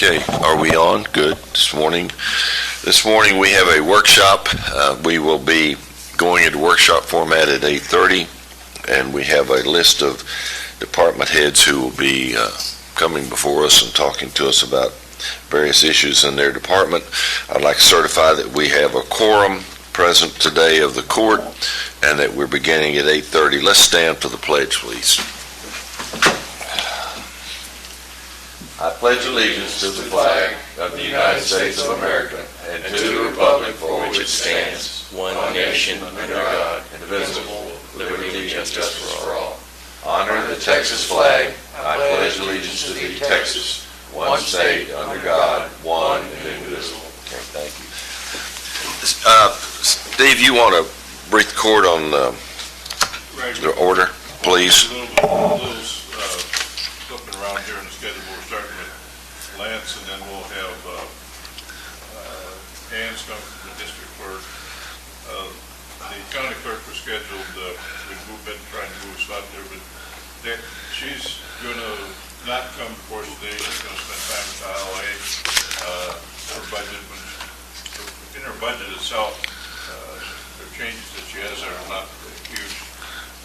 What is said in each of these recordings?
Okay, are we on? Good. This morning we have a workshop. We will be going into workshop format at 8:30, and we have a list of department heads who will be coming before us and talking to us about various issues in their department. I'd like to certify that we have a quorum present today of the court and that we're beginning at 8:30. Let's stand for the pledge, please. I pledge allegiance to the flag of the United States of America and to the republic for which it stands, one nation under God, indivisible, with liberty and justice for all. Honor the Texas flag. I pledge allegiance to thee, Texas, one state under God, one and indivisible. Okay, thank you. Steve, you want to brief the court on the order, please? A little flipping around here in the schedule. We're starting with Lance, and then we'll have Ann's coming from the district clerk. The county clerk was scheduled. We've been trying to move us out there, but she's going to not come before us today. She's going to spend time with the ILA. Her budget, in her budget itself, the changes that she has are not huge.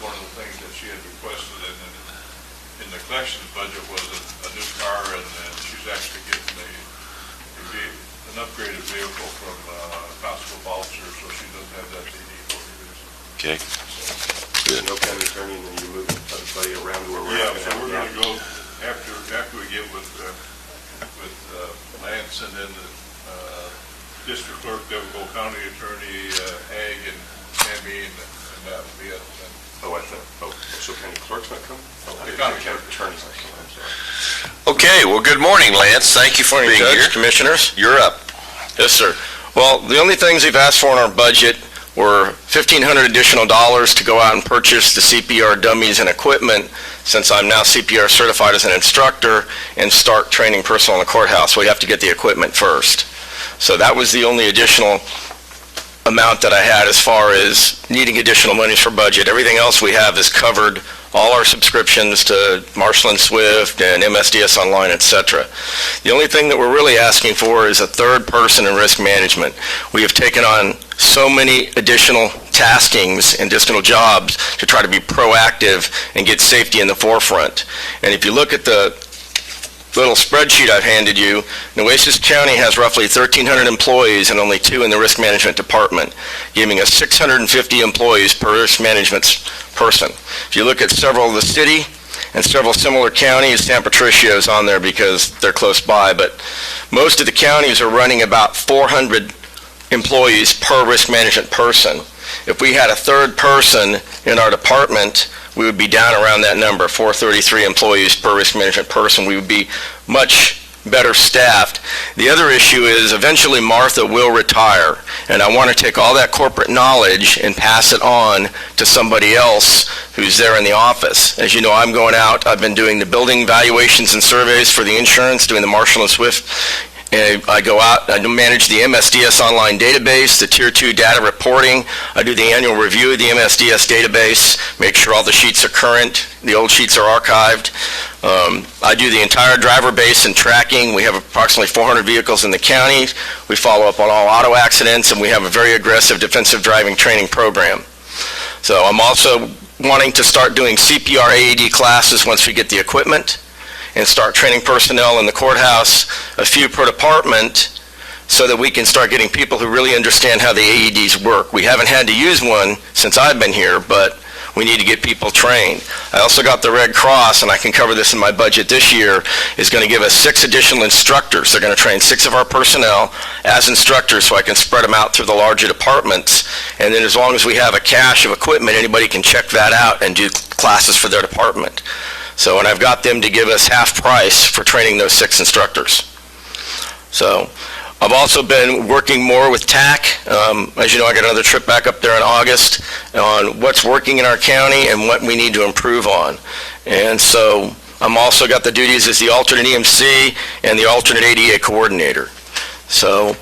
One of the things that she had requested in the collections budget was a new car, and she's actually getting an upgraded vehicle from Constable Balzer, so she doesn't have that they need for years. Okay. Good. No county attorney, and then you move everybody around where we're at. Yeah, so we're going to go after we get with Lance, and then the district clerk, then we'll go county attorney, Ag, and Tammy, and that will be it. So county clerk's not coming? The county attorney's not coming, I'm sorry. Okay, well, good morning, Lance. Thank you for being Judge, here. Commissioners. You're up. Yes, sir. Well, the only things we've asked for in our budget were $1,500 additional dollars to go out and purchase the CPR dummies and equipment, since I'm now CPR certified as an instructor, and start training personnel in the courthouse. We have to get the equipment first. So that was the only additional amount that I had as far as needing additional monies for budget. Everything else we have is covered, all our subscriptions to Marshall & Swift and MSDS Online, etc. The only thing that we're really asking for is a third person in risk management. We have taken on so many additional taskings and additional jobs to try to be proactive and get safety in the forefront. And if you look at the little spreadsheet I've handed you, Nueces County has roughly 1,300 employees and only 2 in the risk management department, giving us 650 employees per risk management person. If you look at several of the city and several similar counties, San Patricio is on there because they're close by, but most of the counties are running about 400 employees per risk management person. If we had a third person in our department, we would be down around that number, 433 employees per risk management person. We would be much better staffed. The other issue is eventually Martha will retire, and I want to take all that corporate knowledge and pass it on to somebody else who's there in the office. As you know, I'm going out. I've been doing the building valuations and surveys for the insurance, doing the Marshall & Swift. And I go out, I manage the MSDS Online database, the Tier 2 data reporting. I do the annual review of the MSDS database, make sure all the sheets are current, the old sheets are archived. I do the entire driver base and tracking. We have approximately 400 vehicles in the county. We follow up on all auto accidents, and we have a very aggressive defensive driving training program. So I'm also wanting to start doing CPR AED classes once we get the equipment, and start training personnel in the courthouse, a few per department, so that we can start getting people who really understand how the AEDs work. We haven't had to use one since I've been here, but we need to get people trained. I also got the Red Cross, and I can cover this in my budget this year, is going to give us 6 additional instructors. They're going to train 6 of our personnel as instructors so I can spread them out through the larger departments. And then as long as we have a cache of equipment, anybody can check that out and do classes for their department. So, and I've got them to give us half price for training those 6 instructors. So, I've also been working more with TAC. As you know, I got another trip back up there in August on what's working in our county and what we need to improve on. And so, I'm also got the duties as the alternate EMC and the alternate ADA coordinator. So,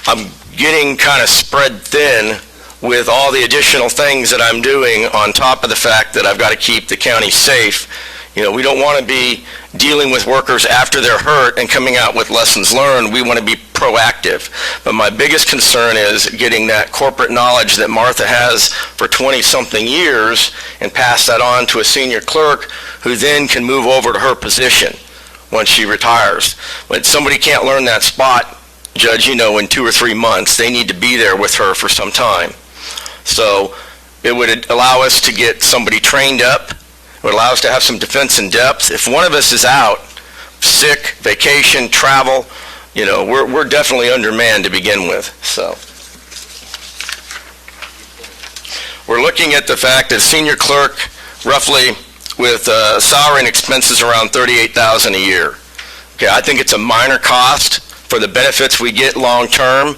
I'm getting kind of spread thin with all the additional things that I'm doing on top of the fact that I've got to keep the county safe We don't want to be dealing with workers after they're hurt and coming out with lessons learned. We want to be proactive. But my biggest concern is getting that corporate knowledge that Martha has for 20-something years and pass that on to a senior clerk who then can move over to her position once she retires. But somebody can't learn that spot, Judge, in 2 or 3 months. They need to be there with her for some time. So it would allow us to get somebody trained up. It would allow us to have some defense in depth. If one of us is out, sick, vacation, travel, we're definitely undermanned to begin with. So we're looking at the fact that senior clerk, roughly with salary and expenses around $38,000 a year. Okay, I think it's a minor cost for the benefits we get long term.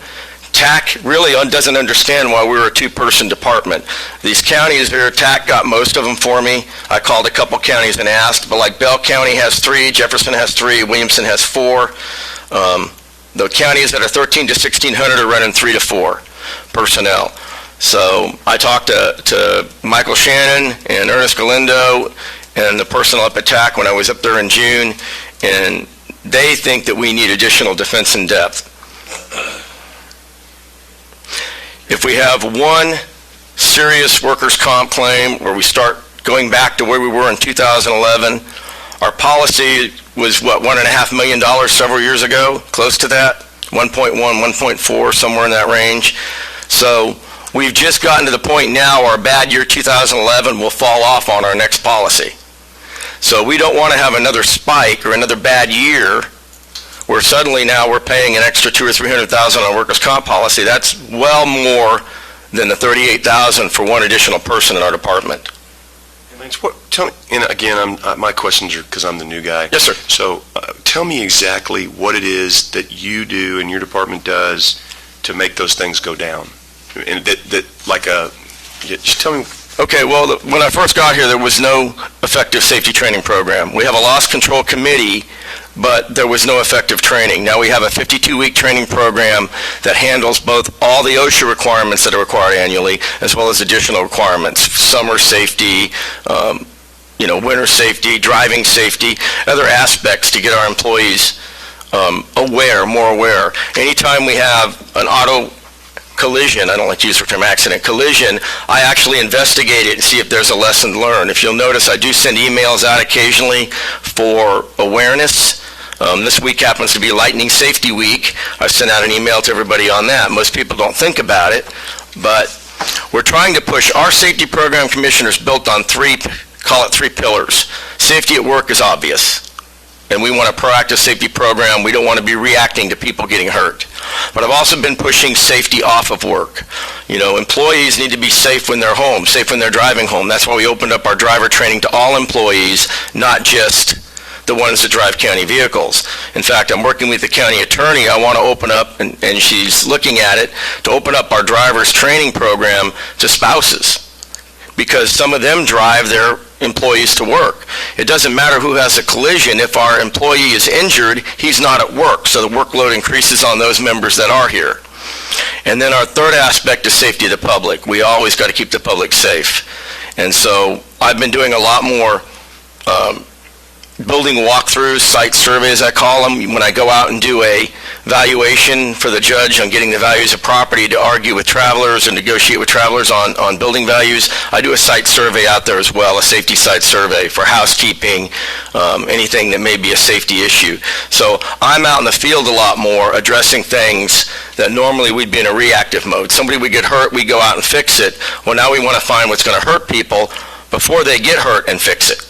TAC really doesn't understand why we're a 2-person department. These counties here, TAC got most of them for me. I called a couple counties and asked, but like Bell County has 3, Jefferson has 3, Williamson has 4. The counties that are 13 to 1,600 are running 3 to 4 personnel. So I talked to Michael Shannon and Ernest Galindo and the personnel up at TAC when I was up there in June, and they think that we need additional defense in depth. If we have one serious workers' comp claim where we start going back to where we were in 2011, our policy was, $1.5 million several years ago, close to that, 1.1, 1.4, somewhere in that range. So we've just gotten to the point now our bad year 2011 will fall off on our next policy. So we don't want to have another spike or another bad year where suddenly now we're paying an extra $200,000 or $300,000 on a workers' comp policy. That's well more than the $38,000 for one additional person in our department. Lance, tell me, and again, my questions are because I'm the new guy. Yes, sir. So tell me exactly what it is that you do and your department does to make those things go down. And just tell me. Okay, well, when I first got here, there was no effective safety training program. We have a loss control committee, but there was no effective training. Now we have a 52-week training program that handles both all the OSHA requirements that are required annually, as well as additional requirements, summer safety, winter safety, driving safety, other aspects to get our employees more aware. Anytime we have an auto collision, I don't like to use the term accident, collision, I actually investigate it and see if there's a lesson learned. If you'll notice, I do send emails out occasionally for awareness. This week happens to be Lightning Safety Week. I sent out an email to everybody on that. Most people don't think about it, but we're trying to push. Our safety program, commissioners, built on 3 pillars. Safety at work is obvious, and we want a proactive safety program. We don't want to be reacting to people getting hurt. But I've also been pushing safety off of work. Employees need to be safe when they're home, safe when they're driving home. That's why we opened up our driver training to all employees, not just the ones that drive county vehicles. In fact, I'm working with the county attorney. I want to open up, and she's looking at it, to open up our driver's training program to spouses, because some of them drive their employees to work. It doesn't matter who has a collision. If our employee is injured, he's not at work, so the workload increases on those members that are here. And then our third aspect is safety of the public. We always got to keep the public safe. And so I've been doing a lot more building walkthroughs, site surveys, I call them, when I go out and do a valuation for the judge on getting the values of property to argue with travelers and negotiate with travelers on building values. I do a site survey out there as well, a safety site survey for housekeeping, anything that may be a safety issue. So I'm out in the field a lot more addressing things that normally we'd be in a reactive mode. Somebody would get hurt, we go out and fix it. Well, now we want to find what's going to hurt people before they get hurt and fix it.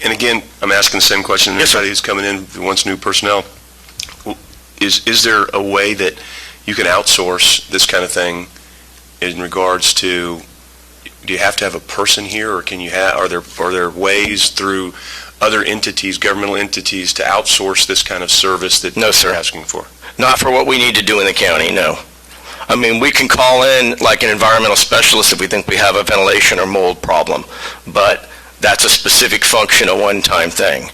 And again, I'm asking the same question to Yes, sir. anybody who's coming in who wants new personnel. Is there a way that you can outsource this kind of thing in regards to, do you have to have a person here, or can you are there ways through other entities, governmental entities, to outsource this kind of service that No, sir. you're asking for? Not for what we need to do in the county, no. I mean, we can call in like an environmental specialist if we think we have a ventilation or mold problem, but that's a specific function, a one-time thing.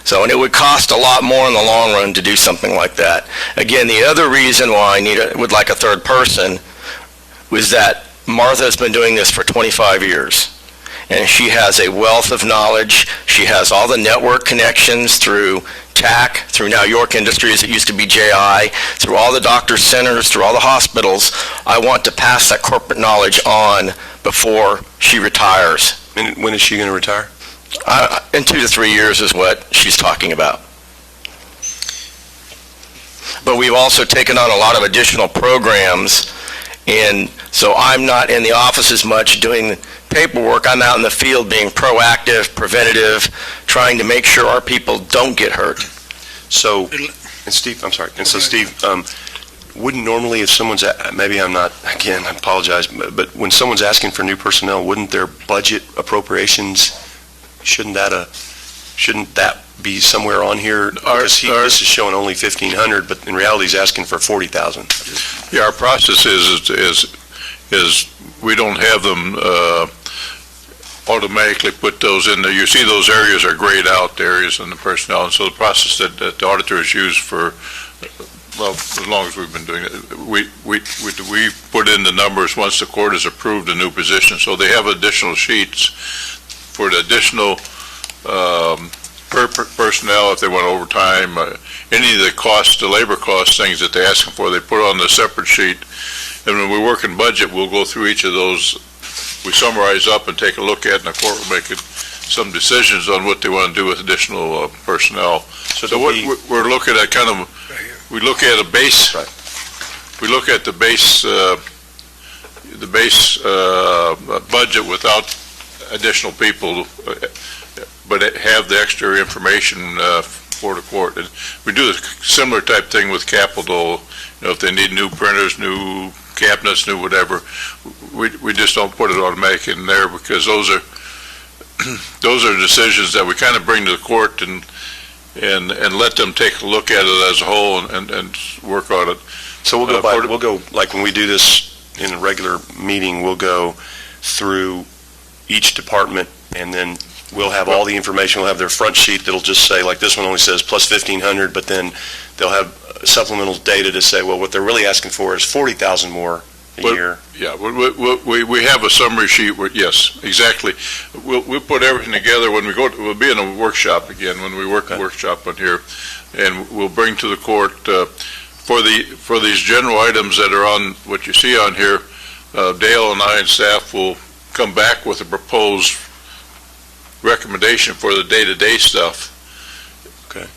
So, and it would cost a lot more in the long run to do something like that. Again, the other reason why I would like a third person was that Martha has been doing this for 25 years. and she has a wealth of knowledge. She has all the network connections through TAC, through now York Industries, it used to be JI, through all the doctor centers, through all the hospitals. I want to pass that corporate knowledge on before she retires. And when is she going to retire? In 2 to 3 years is what she's talking about. But we've also taken on a lot of additional programs, and so I'm not in the office as much doing paperwork. I'm out in the field being proactive, preventative, trying to make sure our people don't get hurt. So, and Steve, I'm sorry. And so, Steve, wouldn't normally, if someone's, maybe I'm not, again, I apologize, but when someone's asking for new personnel, wouldn't their budget appropriations, shouldn't that be somewhere on here? Because this is showing only 1,500, but in reality, he's asking for 40,000. Yeah, our process is we don't have them automatically put those in there. You see those areas are grayed out, the areas in the personnel, and so the process that the auditor has used for, well, as long as we've been doing it, we put in the numbers once the court has approved a new position, so they have additional sheets for the additional personnel if they want overtime, any of the costs, the labor cost things that they're asking for, they put on the separate sheet. And when we work in budget, we'll go through each of those, we summarize up and take a look at, and the court will make some decisions on what they want to do with additional personnel. So what we're looking at we look at a base, we look at the base budget without additional people, but have the extra information for the court. And we do a similar type thing with capital. If they need new printers, new cabinets, new whatever, we just don't put it automatic in there, because those are decisions that we kind of bring to the court and let them take a look at it as a whole and work on it. So we'll go like when we do this in a regular meeting, we'll go through each department, and then we'll have all the information. We'll have their front sheet that'll just say, like this one only says plus 1,500, but then they'll have supplemental data to say, well, what they're really asking for is 40,000 more a year. Yeah, we have a summary sheet where, yes, exactly. We'll put everything together when we we'll be in a workshop again, when we work a workshop on here, and we'll bring to the court, for these general items that are on, what you see on here, Dale and I and staff will come back with a proposed recommendation for the day-to-day stuff. Okay.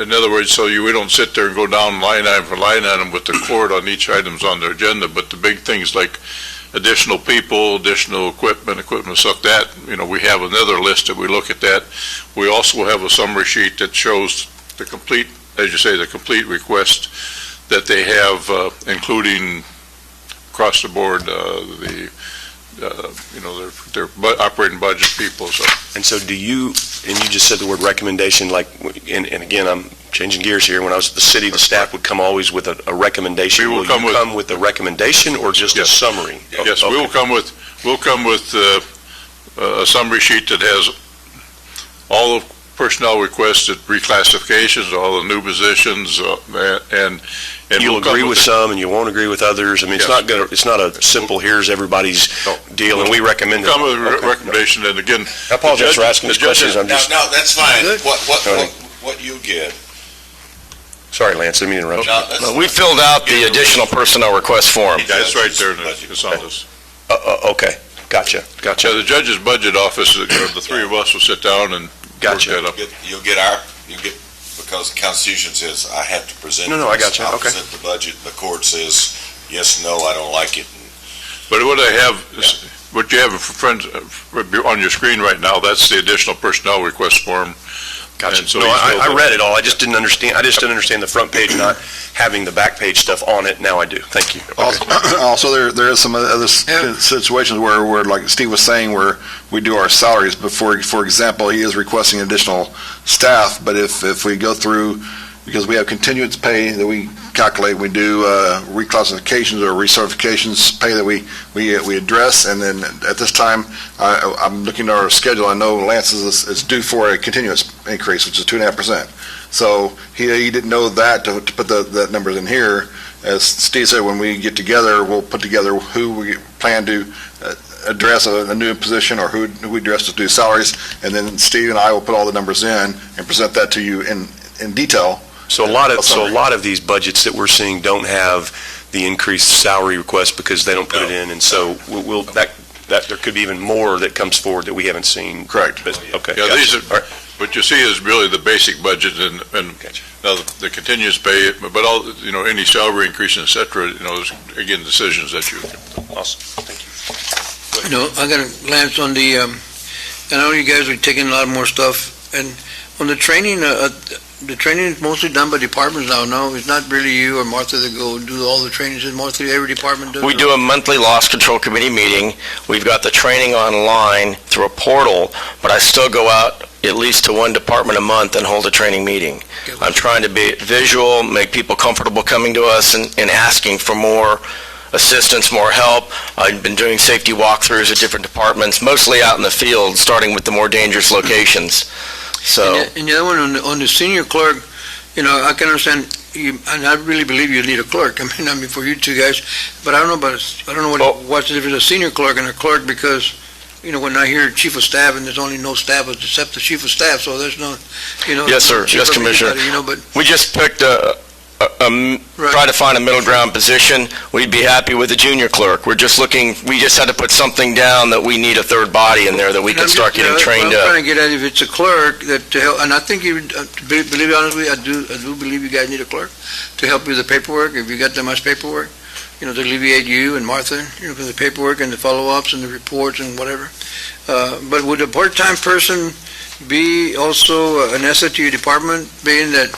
In other words, so we don't sit there and go down line item for line item with the court on each item's on their agenda, but the big things like additional people, additional equipment stuff, that, we have another list that we look at that. We also have a summary sheet that shows the complete, as you say, the complete request that they have, including across the board, their operating budget people. So. And so and you just said the word recommendation, like, and again, I'm changing gears here. When I was at the city, the staff would come always with a recommendation. We will come with a recommendation or just a summary? Yes, okay. We'll come with a summary sheet that has all the personnel requested reclassifications, all the new positions, and you'll agree with some and you won't agree with others. I mean, yes. It's not a simple, here's everybody's deal, and we recommend it. Come with a recommendation, and again, I apologize for asking these questions. No, that's fine. What you get. Sorry, Lance, I didn't mean to interrupt you. No, we filled out the additional personnel request form. Yeah, it's right there. It's on this. Okay, gotcha. Yeah, the judge's budget office, the three of us will sit down and work that up. You'll get because the Constitution says I have to present. No, I got you. I'll Okay. present the budget. The court says yes, no, I don't like it. But what I have, what you have, friends, on your screen right now, that's the additional personnel request form. Gotcha. And so No, he's I read it all. I just didn't understand. I just didn't understand the front page not having the back page stuff on it. Now I do. Thank you. Okay. Also, there is some other situations where, like Steve was saying, where we do our salaries. But for example, he is requesting additional staff. But if we go through, because we have continuance pay that we calculate, we do reclassifications or recertifications pay that we address, and then at this time, I'm looking at our schedule. I know Lance is due for a continuance increase, which is 2.5%. So he didn't know that to put that numbers in here. As Steve said, when we get together, we'll put together who we plan to address a new position or who we address to do salaries, and then Steve and I will put all the numbers in and present that to you in detail. So a lot of these budgets that we're seeing don't have the increased salary request because they don't put it in, and so that there could be even more that comes forward that we haven't seen. Correct. But, okay. Yeah, gotcha. these are, All right. what you see is really the basic budget and Gotcha. now the continuous pay, but all, any salary increase, et cetera, is, again, decisions that you. Awesome. Thank you. I got a glance on the, I know you guys are taking a lot more stuff, and on the training is mostly done by departments now, no? It's not really you or Martha that go do all the trainings, it's mostly every department does it? We do a monthly loss control committee meeting. We've got the training online through a portal, but I still go out at least to one department a month and hold a training meeting. Okay, I'm trying to be visual, make people comfortable coming to us and asking for more assistance, more help. I've been doing safety walkthroughs at different departments, mostly out in the field, starting with the more dangerous locations. So, And the other one, on the senior clerk, I can understand, and I really believe you need a clerk, I mean, for you two guys, but I don't know what's the difference, a senior clerk and a clerk, because, when I hear chief of staff, and there's only no staff except the chief of staff, so there's no, Yes, sir. chief Yes, of Commissioner. anybody, but, we just picked Right. try to find a middle ground position. We'd be happy with a junior clerk. We just had to put something down that we need a third body in there that we can start getting trained I'm up. trying to get at, if it's a clerk, that to help, and I think you, believe me honestly, I do believe you guys need a clerk to help you with the paperwork, if you got that much paperwork, to alleviate you and Martha, for the paperwork and the follow-ups and the reports and whatever. But would a part-time person be also an asset to your department, being that,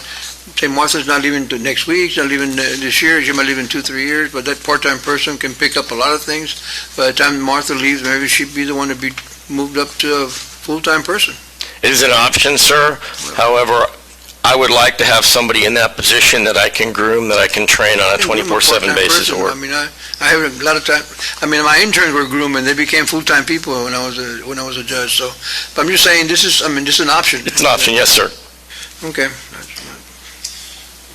say Martha's not leaving next week, she's not leaving this year, she might leave in 2-3 years, but that part-time person can pick up a lot of things. By the time Martha leaves, maybe she'd be the one to be moved up to a full-time person. It is an option, sir. However, I would like to have somebody in that position that I can groom, that I can train on a 24/7 basis. I mean, I have a lot of time, my interns were groomed and they became full-time people when I was a judge, so, but I'm just saying, this is an option. It's an option, yes, sir. Okay.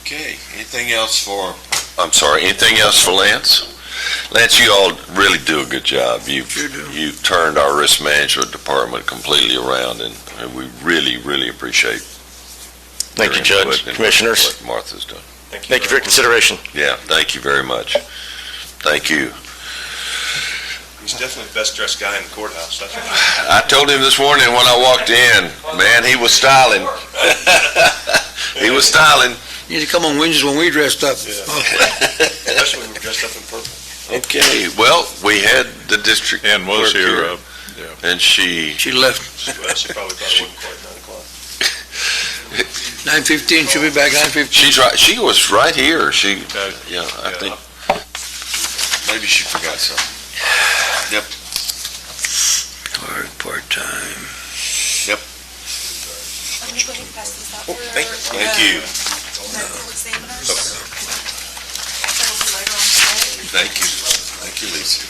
Okay, anything else for, I'm sorry, anything else for Lance? Lance, you all really do a good job. Sure do. You've turned our risk management department completely around, and we really, really appreciate Thank you, your input Judge, and Commissioners. what Martha's done. Thank you for your consideration. Yeah, thank you very much. Thank you. He's definitely the best-dressed guy in the courthouse. That's I told him this morning when I walked in, man, he was styling. He was styling. You need to come on Wednesdays when we dressed up. Especially when we're dressed up in purple. Okay, well, we had the district Ann was clerk here, and she, She left. Well, she probably thought it wasn't quite 9 o'clock. 9:15, she'll be back 9:15. she's right, she was right here. She, yeah, I think, maybe she forgot something. Part-time. Let me go ahead and pass this out. Thank you. Thank you. Thank you, Lisa.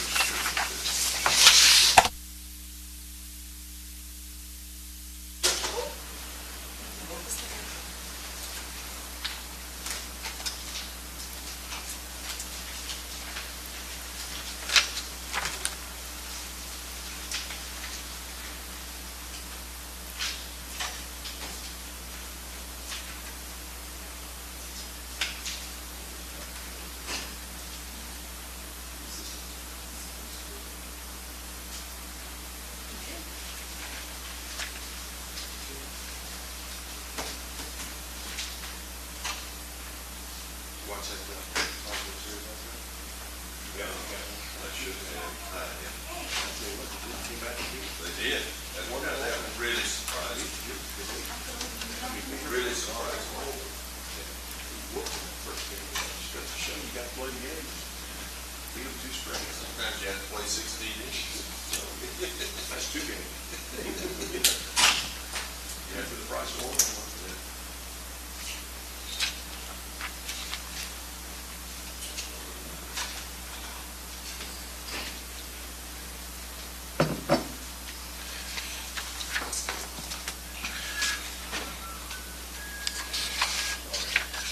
They did. And we're gonna have a really surprised. Really surprised. You got to play the game. Field 2 strings. Sometimes you have to play 16 inches. That's 2 games. You have for the price of one.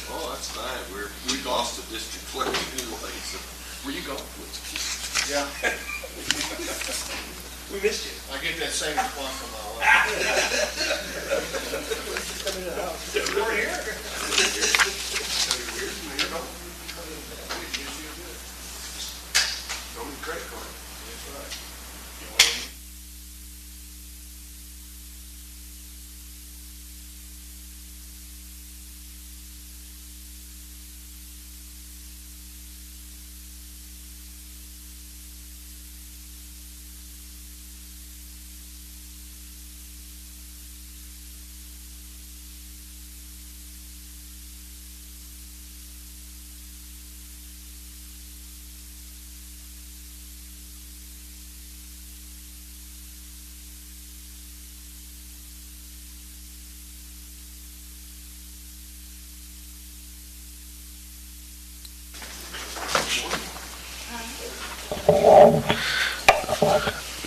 Oh, that's fine. We lost the district clerk anyway, so. Where you going? We missed you. I get that same response from my wife. We're here. Show me the credit card. That's right.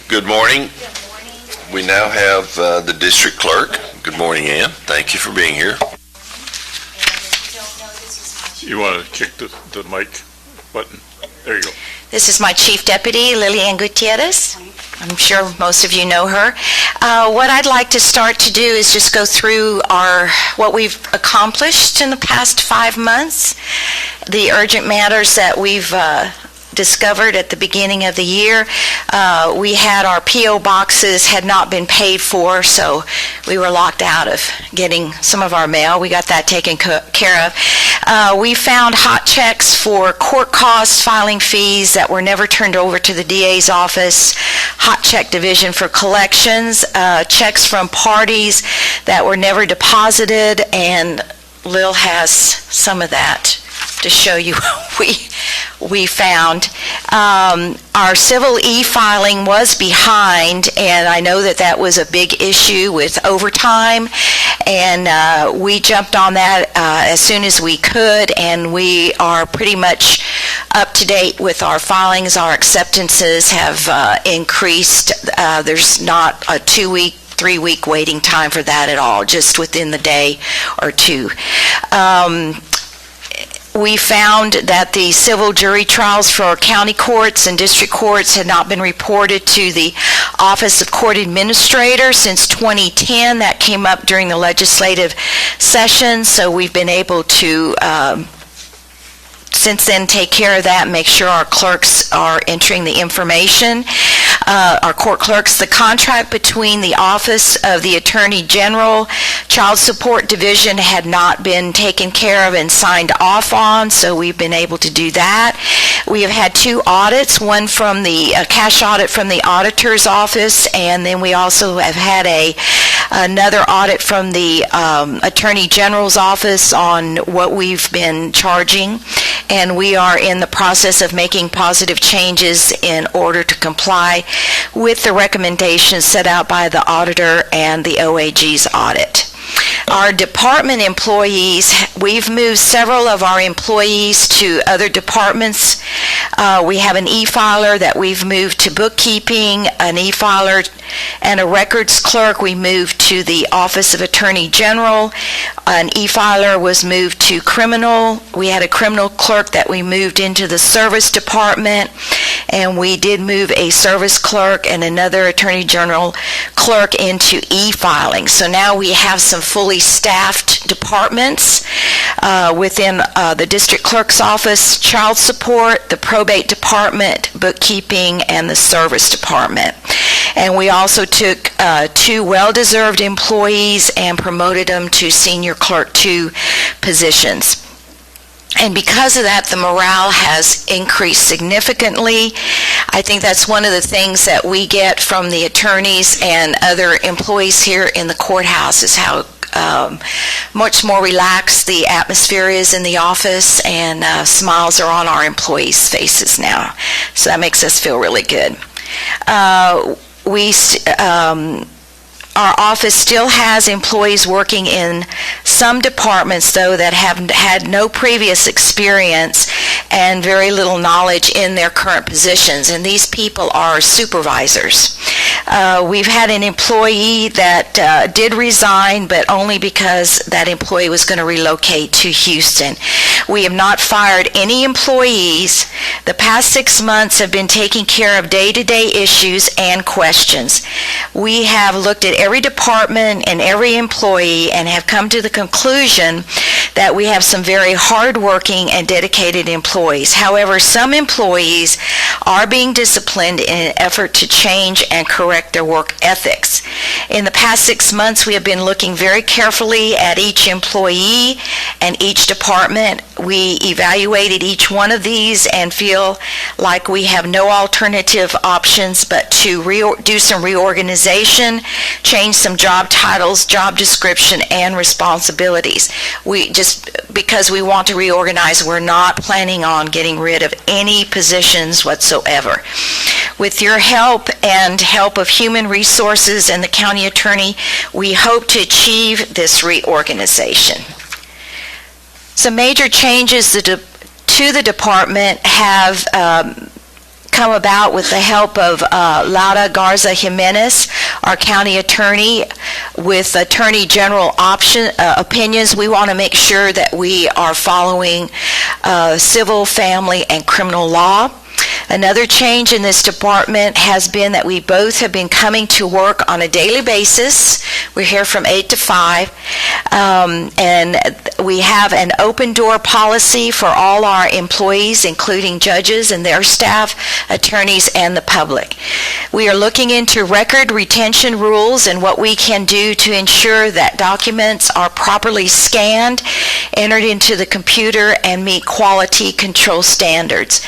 Good morning. We now have the district clerk. Good morning, Ann. Thank you for being here. You want to kick the mic button? There you go. This is my Chief Deputy, Lillian Gutierrez. I'm sure most of you know her. What I'd like to start to do is just go through what we've accomplished in the past 5 months, the urgent matters that we've discovered at the beginning of the year. We had our P.O. boxes had not been paid for, so we were locked out of getting some of our mail. We got that taken care of. We found hot checks for court costs, filing fees that were never turned over to the DA's office, hot check division for collections, checks from parties that were never deposited, and Lil has some of that to show you we found. Our civil e-filing was behind, and I know that was a big issue with overtime, and we jumped on that as soon as we could, and we are pretty much up to date with our filings. Our acceptances have increased. There's not a 2-week, 3-week waiting time for that at all, just within the day or two. We found that the civil jury trials for our county courts and district courts had not been reported to the Office of Court Administrator since 2010. That came up during the legislative session, so we've been able to since then take care of that and make sure our clerks are entering the information. Our court clerks, the contract between the Office of the Attorney General, Child Support Division had not been taken care of and signed off on, so we've been able to do that. We have had 2 audits, one from the cash audit from the auditor's office, and then we also have had another audit from the Attorney General's office on what we've been charging, and we are in the process of making positive changes in order to comply with the recommendations set out by the auditor and the OAG's audit. Our department employees, we've moved several of our employees to other departments. We have an e-filer that we've moved to bookkeeping, an e-filer and a records clerk we moved to the Office of Attorney General. An e-filer was moved to criminal. We had a criminal clerk that we moved into the service department, and we did move a service clerk and another Attorney General clerk into e-filing. So now we have some fully staffed departments within the district clerk's office, child support, the probate department, bookkeeping, and the service department. And we also took 2 well-deserved employees and promoted them to senior clerk 2 positions. And because of that, the morale has increased significantly. I think that's one of the things that we get from the attorneys and other employees here in the courthouse is how much more relaxed the atmosphere is in the office, and smiles are on our employees' faces now. So that makes us feel really good. Our office still has employees working in some departments, though, that have had no previous experience and very little knowledge in their current positions, and these people are supervisors. We've had an employee that did resign, but only because that employee was going to relocate to Houston. We have not fired any employees. The past 6 months have been taking care of day-to-day issues and questions. We have looked at every department and every employee and have come to the conclusion that we have some very hardworking and dedicated employees. However, some employees are being disciplined in an effort to change and correct their work ethics. In the past 6 months, we have been looking very carefully at each employee and each department. We evaluated each one of these and feel like we have no alternative options but to do some reorganization, change some job titles, job description, and responsibilities. Because we want to reorganize, we're not planning on getting rid of any positions whatsoever. With your help and help of Human Resources and the county attorney, we hope to achieve this reorganization. Some major changes to the department have come about with the help of Laura Garza Jimenez, our county attorney, with Attorney General opinions. We want to make sure that we are following civil, family, and criminal law. Another change in this department has been that we both have been coming to work on a daily basis. We're here from 8 to 5, and we have an open door policy for all our employees, including judges and their staff, attorneys, and the public. We are looking into record retention rules and what we can do to ensure that documents are properly scanned, entered into the computer, and meet quality control standards.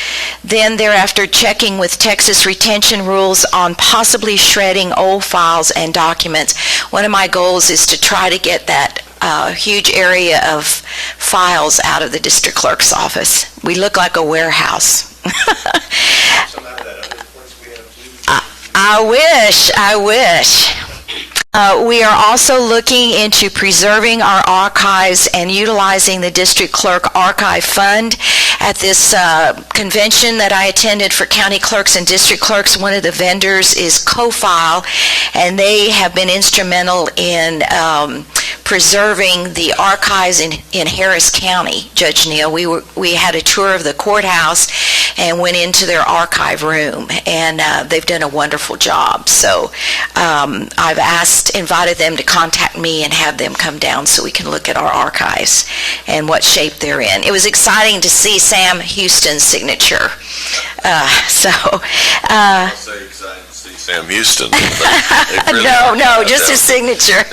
Then thereafter, checking with Texas retention rules on possibly shredding old files and documents. One of my goals is to try to get that huge area of files out of the district clerk's office. We look like a warehouse. I wish. We are also looking into preserving our archives and utilizing the District Clerk Archive Fund. At this convention that I attended for county clerks and district clerks, one of the vendors is CoFile, and they have been instrumental in preserving the archives in Harris County. Judge Neal, we had a tour of the courthouse and went into their archive room, and they've done a wonderful job. So I've invited them to contact me and have them come down so we can look at our archives and what shape they're in. It was exciting to see Sam Houston's signature. Say excited to see Sam Houston. No, just his signature.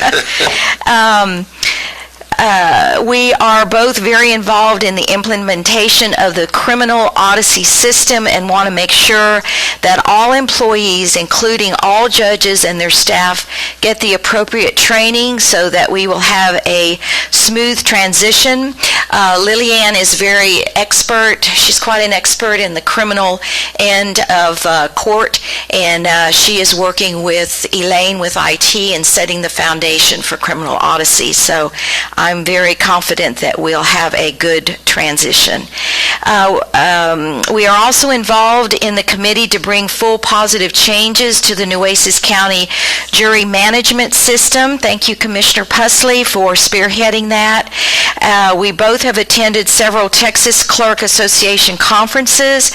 We are both very involved in the implementation of the Criminal Odyssey system and want to make sure that all employees, including all judges and their staff, get the appropriate training so that we will have a smooth transition. Lillian is very expert. She's quite an expert in the criminal end of court, and she is working with Elaine with IT and setting the foundation for Criminal Odyssey. So I'm very confident that we'll have a good transition. We are also involved in the committee to bring full positive changes to the Nueces County jury management system. Thank you, Commissioner Pusley, for spearheading that. We both have attended several Texas Clerk Association conferences.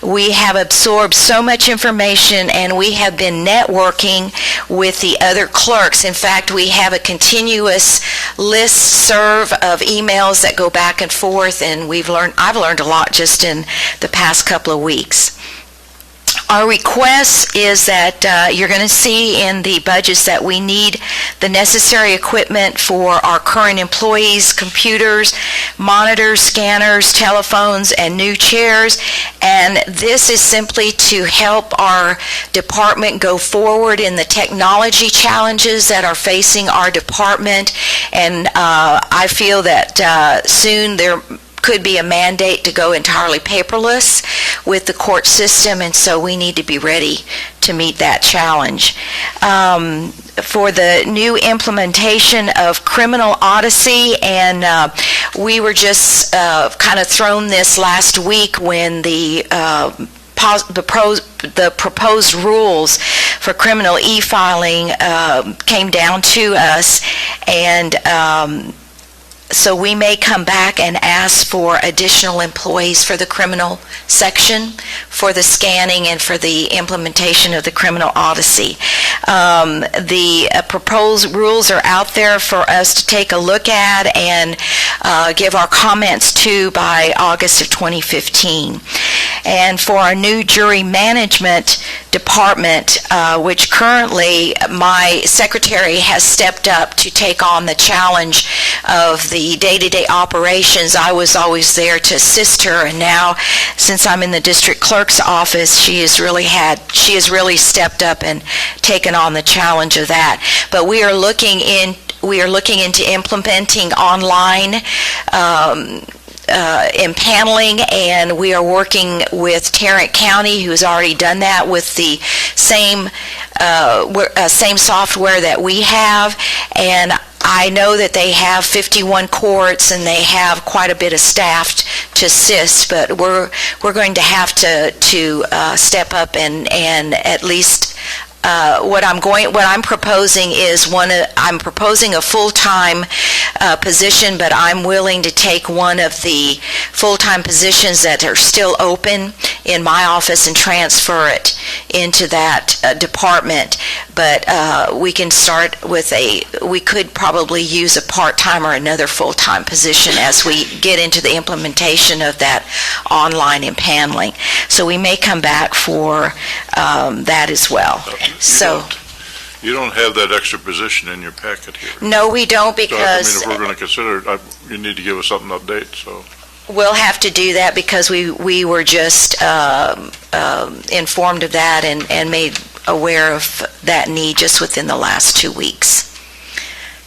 We have absorbed so much information, and we have been networking with the other clerks. In fact, we have a continuous listserv of emails that go back and forth, and I've learned a lot just in the past couple of weeks. Our request is that you're going to see in the budgets that we need the necessary equipment for our current employees, computers, monitors, scanners, telephones, and new chairs. And this is simply to help our department go forward in the technology challenges that are facing our department. And I feel that soon there could be a mandate to go entirely paperless with the court system, and so we need to be ready to meet that challenge. For the new implementation of Criminal Odyssey, and we were just kind of thrown this last week when the proposed rules for criminal e-filing came down to us, and So we may come back and ask for additional employees for the criminal section, for the scanning and for the implementation of the criminal odyssey. The proposed rules are out there for us to take a look at and give our comments to by August of 2015. And for our new jury management department, which currently my secretary has stepped up to take on the challenge of the day-to-day operations. I was always there to assist her, and now, since I'm in the district clerk's office, she has really stepped up and taken on the challenge of that. But we are looking into implementing online impaneling, and we are working with Tarrant County, who has already done that with the same software that we have. And I know that they have 51 courts and they have quite a bit of staff to assist, but we're going to have to step up and at least what I'm proposing is I'm proposing a full-time position, but I'm willing to take one of the full-time positions that are still open in my office and transfer it into that department. But we can start with we could probably use a part-time or another full-time position as we get into the implementation of that online impaneling. So we may come back for that as well. You don't have that extra position in your packet here. No, we don't, because So, if we're going to consider it, you need to give us something to update, so. we'll have to do that because we were just informed of that and made aware of that need just within the last 2 weeks.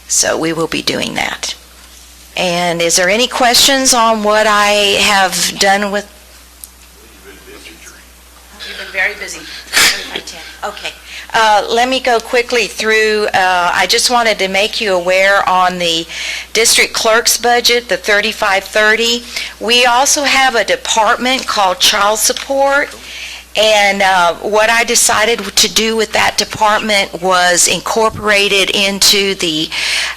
So we will be doing that. And is there any questions on what I have done with? You've been very busy. Okay. Let me go quickly through. I just wanted to make you aware on the district clerk's budget, the 3530. We also have a department called child support. And what I decided to do with that department was incorporate it into the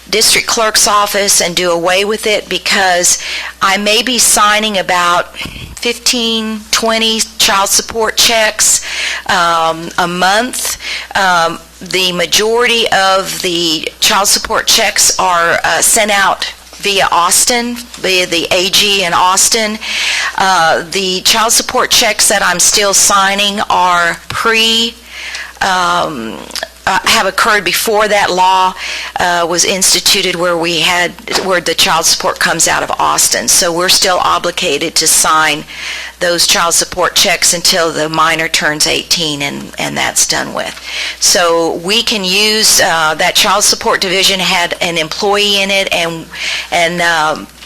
district clerk's office and do away with it, because I may be signing about 15, 20 child support checks a month. The majority of the child support checks are sent out via Austin, via the AG in Austin. The child support checks that I'm still signing are have occurred before that law was instituted, where the child support comes out of Austin. So we're still obligated to sign those child support checks until the minor turns 18, and that's done with. So we can use that child support division had an employee in it, and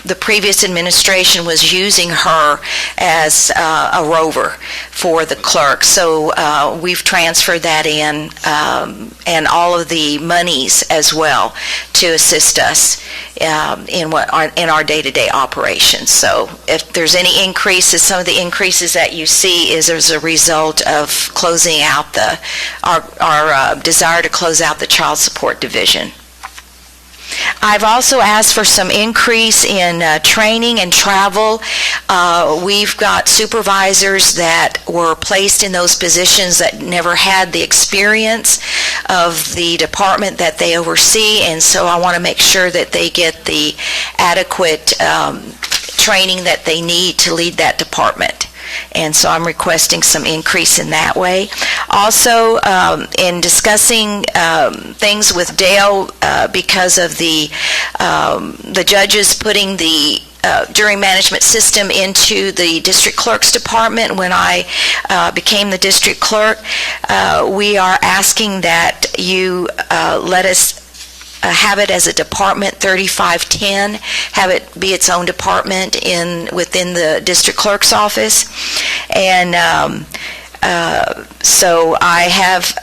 the previous administration was using her as a rover for the clerk. So we've transferred that in, and all of the monies as well, to assist us in our day-to-day operations. So if there's any increases, some of the increases that you see is as a result of closing out our desire to close out the child support division. I've also asked for some increase in training and travel. We've got supervisors that were placed in those positions that never had the experience of the department that they oversee, and so I want to make sure that they get the adequate training that they need to lead that department. And so I'm requesting some increase in that way. Also, in discussing things with Dale, because of the judges putting the jury management system into the district clerk's department when I became the district clerk, we are asking that you let us have it as a department 3510, have it be its own department within the district clerk's office. And so I have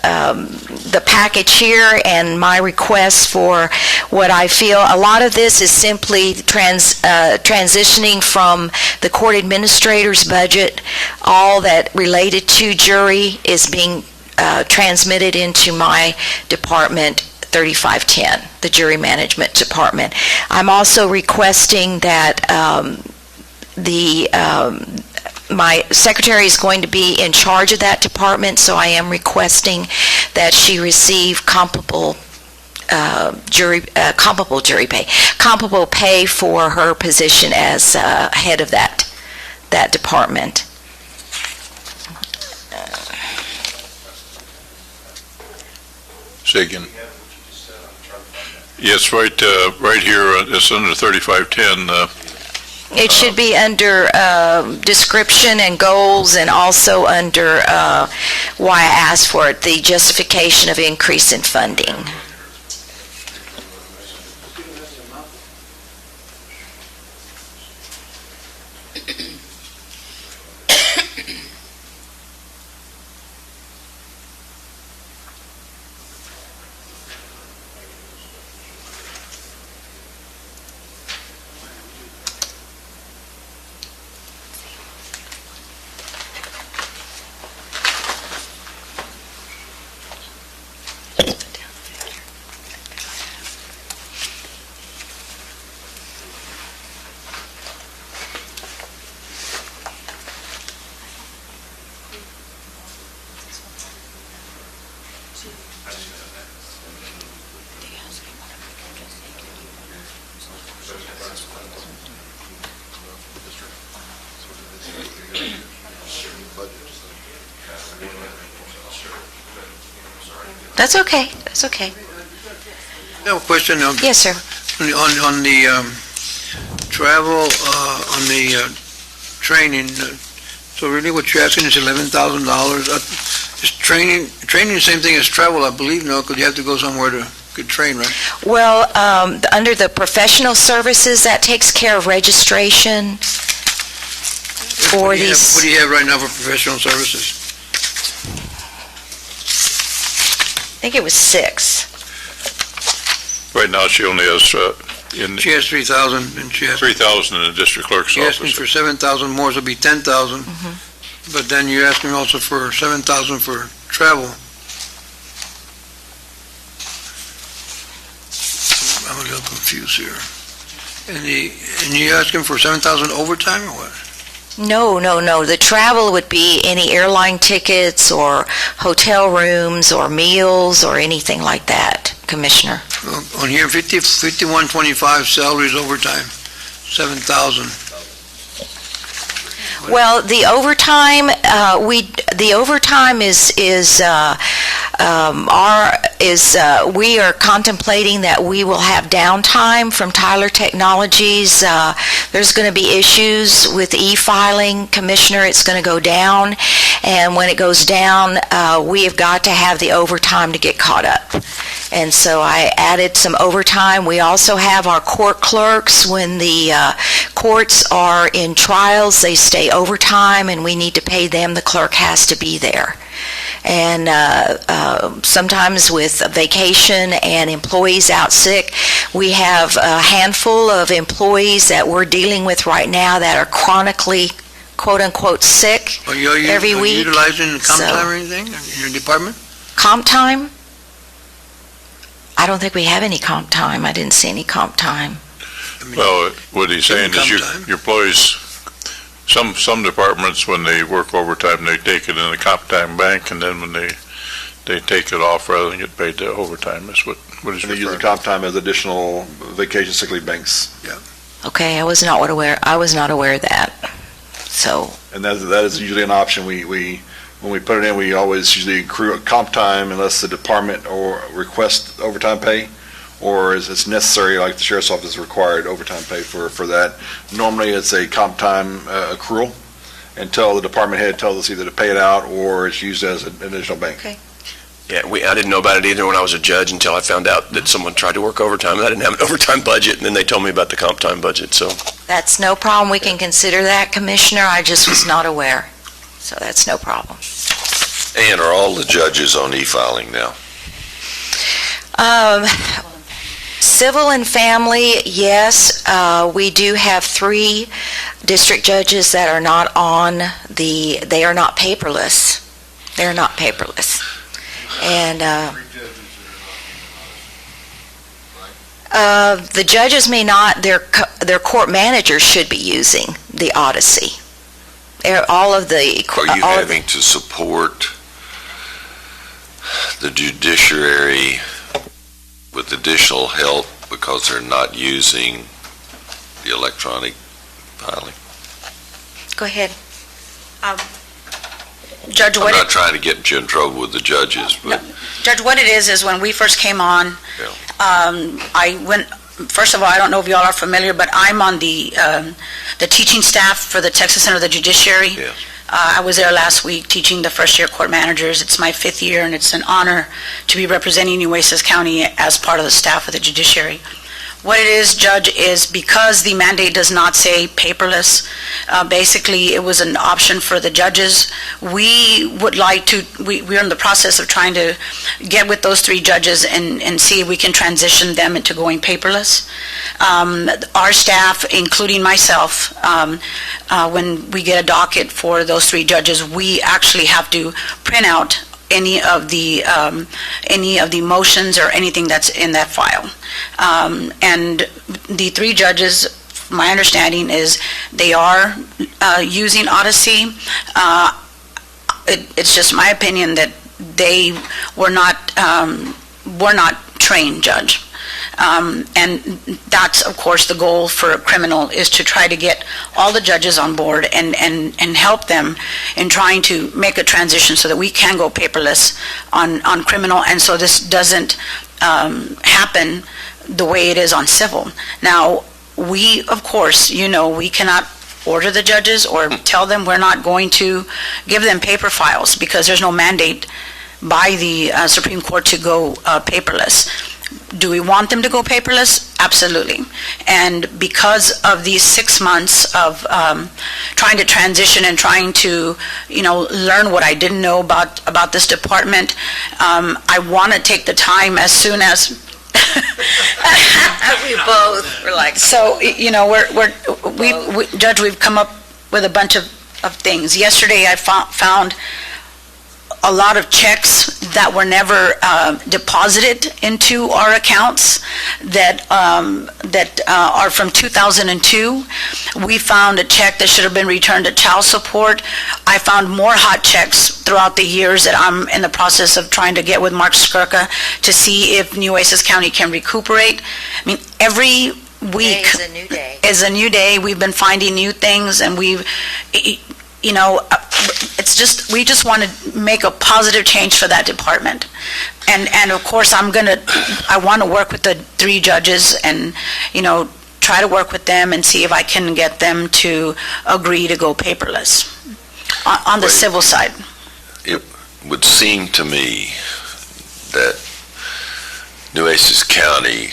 the package here and my request for what I feel. A lot of this is simply transitioning from the court administrator's budget. All that related to jury is being transmitted into my department 3510, the Jury Management Department. I'm also requesting that my secretary is going to be in charge of that department, so I am requesting that she receive comparable jury pay for her position as head of that department. Say again. Yes, right here, it's under 3510. It should be under description and goals, and also under why I asked for it, the justification of increase in funding. That's okay, that's okay. I have a question on Yes, sir. the travel, on the training. So really what you're asking is $11,000. Is training the same thing as travel, I believe, no? Because you have to go somewhere to get trained, right? Well, under the professional services, that takes care of registration for What do you have- these. What do you have right now for professional services? I think it was 6. Right now, she only has She has 3,000, and she has, 3,000 in the district clerk's she asked me office. for 7,000 more, so it'll be 10,000. But then you're asking also for 7,000 for travel. I'm a little confused here. And you're asking for 7,000 overtime or what? No. The travel would be any airline tickets or hotel rooms or meals or anything like that, Commissioner. On here, 5125 salaries overtime, 7,000. Well, the overtime, we are contemplating that we will have downtime from Tyler Technologies. There's going to be issues with e-filing, Commissioner. It's going to go down, and when it goes down, we have got to have the overtime to get caught up. And so I added some overtime. We also have our court clerks. When the courts are in trials, they stay overtime, and we need to pay them. The clerk has to be there. And sometimes with vacation and employees out sick, we have a handful of employees that we're dealing with right now that are chronically, quote-unquote, sick every Are you week. utilizing comp So- time or anything in your department? Comp time? I don't think we have any comp time. I didn't see any comp time. I mean, Well, what he's saying is your Comp time. employees, some departments, when they work overtime, they take it in a comp time bank, and then when they take it off rather than get paid the overtime, is what he's And they use the referring to. comp time as additional vacation sick leave banks. Okay, I was not aware of that. So, And that is usually an option. When we put it in, we always usually accrue comp time unless the department or requests overtime pay, or is it's necessary, like the sheriff's office required overtime pay for that. Normally, it's a comp time accrual until the department head tells us either to pay it out or it's used as an additional bank. Okay. Yeah, I didn't know about it either when I was a judge until I found out that someone tried to work overtime. I didn't have an overtime budget, and then they told me about the comp time budget, so. that's no problem. We can consider that, Commissioner. I just was not aware. So that's no problem. And are all the judges on e-filing now? Civil and family, yes. We do have 3 district judges that are not they are not paperless. They're not paperless. And, The judges may not, their court managers should be using the Odyssey. All of the... Are you all of the- having to support the judiciary with additional help because they're not using the electronic filing? Go ahead. Judge, I'm what not trying to get you in trouble with the judges, but Judge, what it is when we first came on, Yeah. I went, first of all, I don't know if y'all are familiar, but I'm on the teaching staff for the Texas Center of the Judiciary. Yes. I was there last week teaching the first-year court managers. It's my 5th year, and it's an honor to be representing Nueces County as part of the staff of the judiciary. What it is, Judge, is because the mandate does not say paperless, basically it was an option for the judges. We would like to, we're in the process of trying to get with those 3 judges and see if we can transition them into going paperless. Our staff, including myself, when we get a docket for those 3 judges, we actually have to print out any of the motions or anything that's in that file. And the 3 judges, my understanding is they are using Odyssey. It's just my opinion that they were not trained, Judge. And that's, of course, the goal for a criminal, is to try to get all the judges on board and help them in trying to make a transition so that we can go paperless on criminal, and so this doesn't happen the way it is on civil. Now, we, of course, we cannot order the judges or tell them we're not going to give them paper files because there's no mandate by the Supreme Court to go paperless. Do we want them to go paperless? Absolutely. And because of these 6 months of trying to transition and trying to, learn what I didn't know about this department, I want to take the time as soon as We both were like... So, Judge, we've come up with a bunch of things. Yesterday, I found a lot of checks that were never deposited into our accounts that are from 2002. We found a check that should have been returned to child support. I found more hot checks throughout the years that I'm in the process of trying to get with Mark Skirka to see if Nueces County can recuperate. I mean, every week Today is a new day. is a new day. We've been finding new things, and it's just, we just want to make a positive change for that department. And of course, I want to work with the 3 judges and, try to work with them and see if I can get them to agree to go paperless on the Wait. civil side. it would seem to me that Nueces County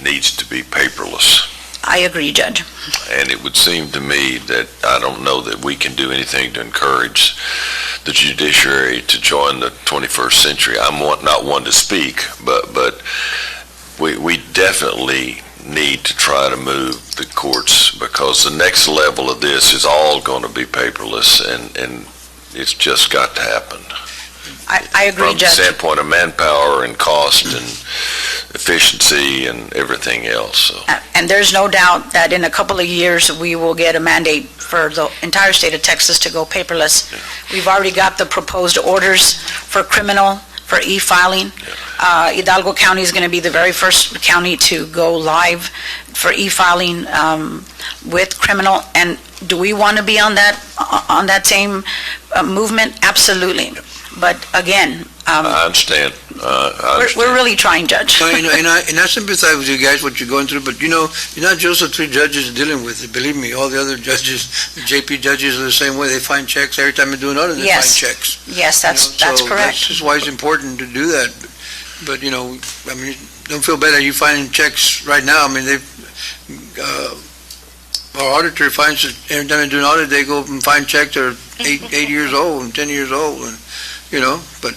needs to be paperless. I agree, Judge. And it would seem to me that I don't know that we can do anything to encourage the judiciary to join the 21st century. I'm not one to speak, but we definitely need to try to move the courts, because the next level of this is all going to be paperless, and it's just got to happen. I agree, From the Judge. standpoint of manpower and cost and efficiency and everything else, so. And there's no doubt that in a couple of years, we will get a mandate for the entire state of Texas to go paperless. We've already got the proposed orders for criminal, for e-filing. Hidalgo County is going to be the very first county to go live for e-filing with criminal. And do we want to be on that same movement? Absolutely. But again, I understand. we're really trying, Judge. And I sympathize with you guys, what you're going through, but you're not just the 3 judges dealing with it. Believe me, all the other judges, the JP judges are the same way. They find checks. Every time they do an audit, they Yes. find checks. Yes, that's So correct. That's just why it's important to do that. But don't feel bad that you finding checks right now. I mean, our auditor finds that every time they do an audit, they go and find checks that are 8 years old and 10 years old, and, but.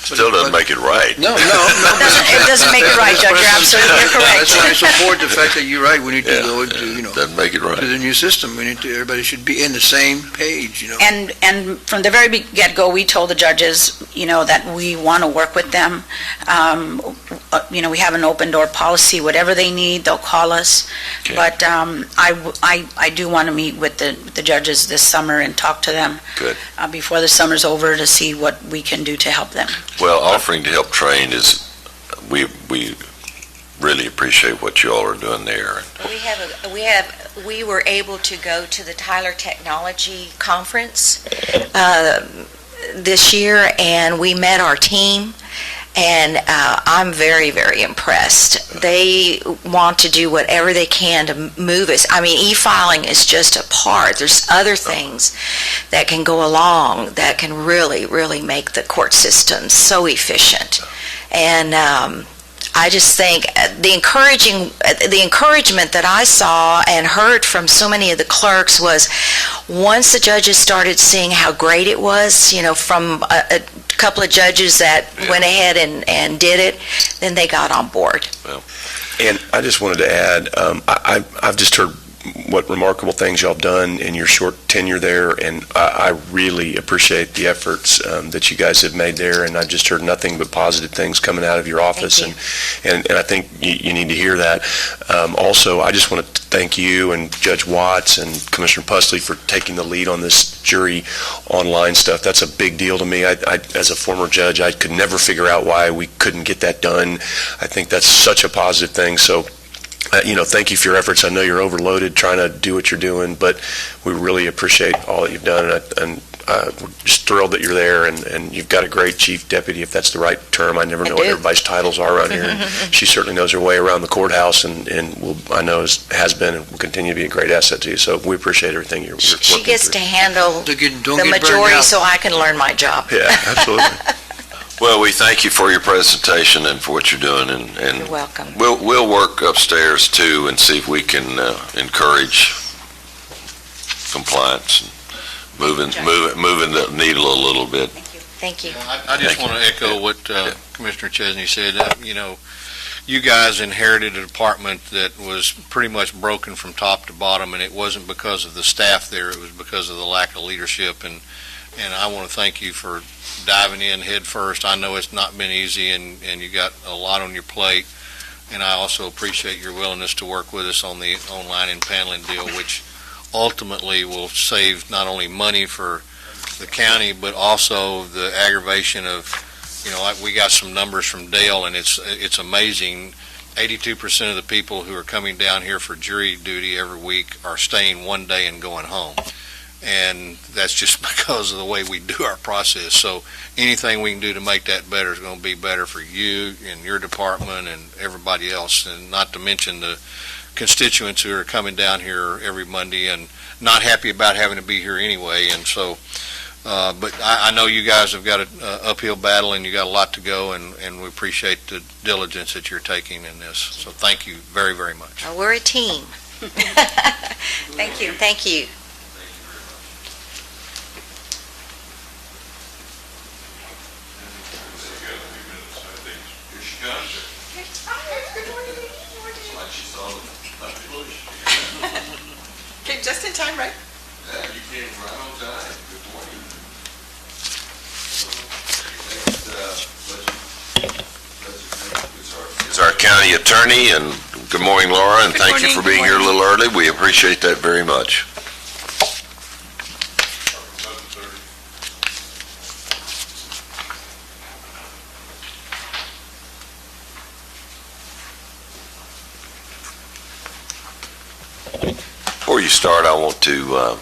Still doesn't make it right. No. It doesn't make it right, Judge. You're absolutely correct. That's why I support the fact that you're right. We need to Yeah, go into, doesn't make it to right. the new system. Everybody should be in the same page, And from the very get-go, we told the judges, that we want to work with them. we have an open door policy. Whatever they need, they'll call us. Okay. But I do want to meet with the judges this summer and talk to them. Good. Before the summer's over to see what we can do to help them. Well, offering to help train is, we really appreciate what you all are doing there. We were able to go to the Tyler Technology Conference this year, and we met our team, and I'm very, very impressed. They want to do whatever they can to move us. I mean, e-filing is just a part. There's other things that can go along that can really, really make the court system so efficient. And I just think the encouragement that I saw and heard from so many of the clerks was, once the judges started seeing how great it was, from a couple of judges that went ahead and did it, then they got on board. And I just wanted to add, I've just heard what remarkable things y'all have done in your short tenure there, and I really appreciate the efforts that you guys have made there, and I've just heard nothing but positive things coming out of your office, Thank and I think you need to hear that. Also, I just want to thank you and Judge Watts and Commissioner Pusley for taking the lead on this jury online stuff. That's a big deal to me. I as a former judge, I could never figure out why we couldn't get that done. I think that's such a positive thing, so thank you for your efforts. I know you're overloaded trying to do what you're doing, but we really appreciate all that you've done, and we're just thrilled that you're there, and you've got a great chief deputy, if that's the right term. I never know what do. everybody's titles are around here, and she certainly knows her way around the courthouse, and I know has been and will continue to be a great asset to you, so we appreciate everything you're working She gets to through. handle Don't the get burned majority out. so I can learn my job. Yeah, absolutely. Well, we thank you for your presentation and for what you're doing, and You're welcome. we'll work upstairs too and see if we can encourage compliance, and moving the needle a little bit. Thank you. I just Thank want to echo what Commissioner Chesney said. You guys inherited a department that was pretty much broken from top to bottom, and it wasn't because of the staff there, it was because of the lack of leadership, and I want to thank you for diving in head first. I know it's not been easy, and you got a lot on your plate, and I also appreciate your willingness to work with us on the online impaneling deal, which ultimately will save not only money for the county, but also the aggravation of, we got some numbers from Dale, and it's amazing. 82% of the people who are coming down here for jury duty every week are staying one day and going home. And that's just because of the way we do our process. So anything we can do to make that better is going to be better for you and your department and everybody else, and not to mention the constituents who are coming down here every Monday and not happy about having to be here anyway. And so, but I know you guys have got an uphill battle, and you got a lot to go, and we appreciate the diligence that you're taking in this. So thank you very, very much. Well, we're a team. Thank you. Thank you. Here she comes. It's like she saw the bush. Came just in time, right? Yeah, you came right on time. Good morning. Is our county attorney, and good morning, Laura, and thank you for being here a little early. We appreciate that very much. Before you start, I want to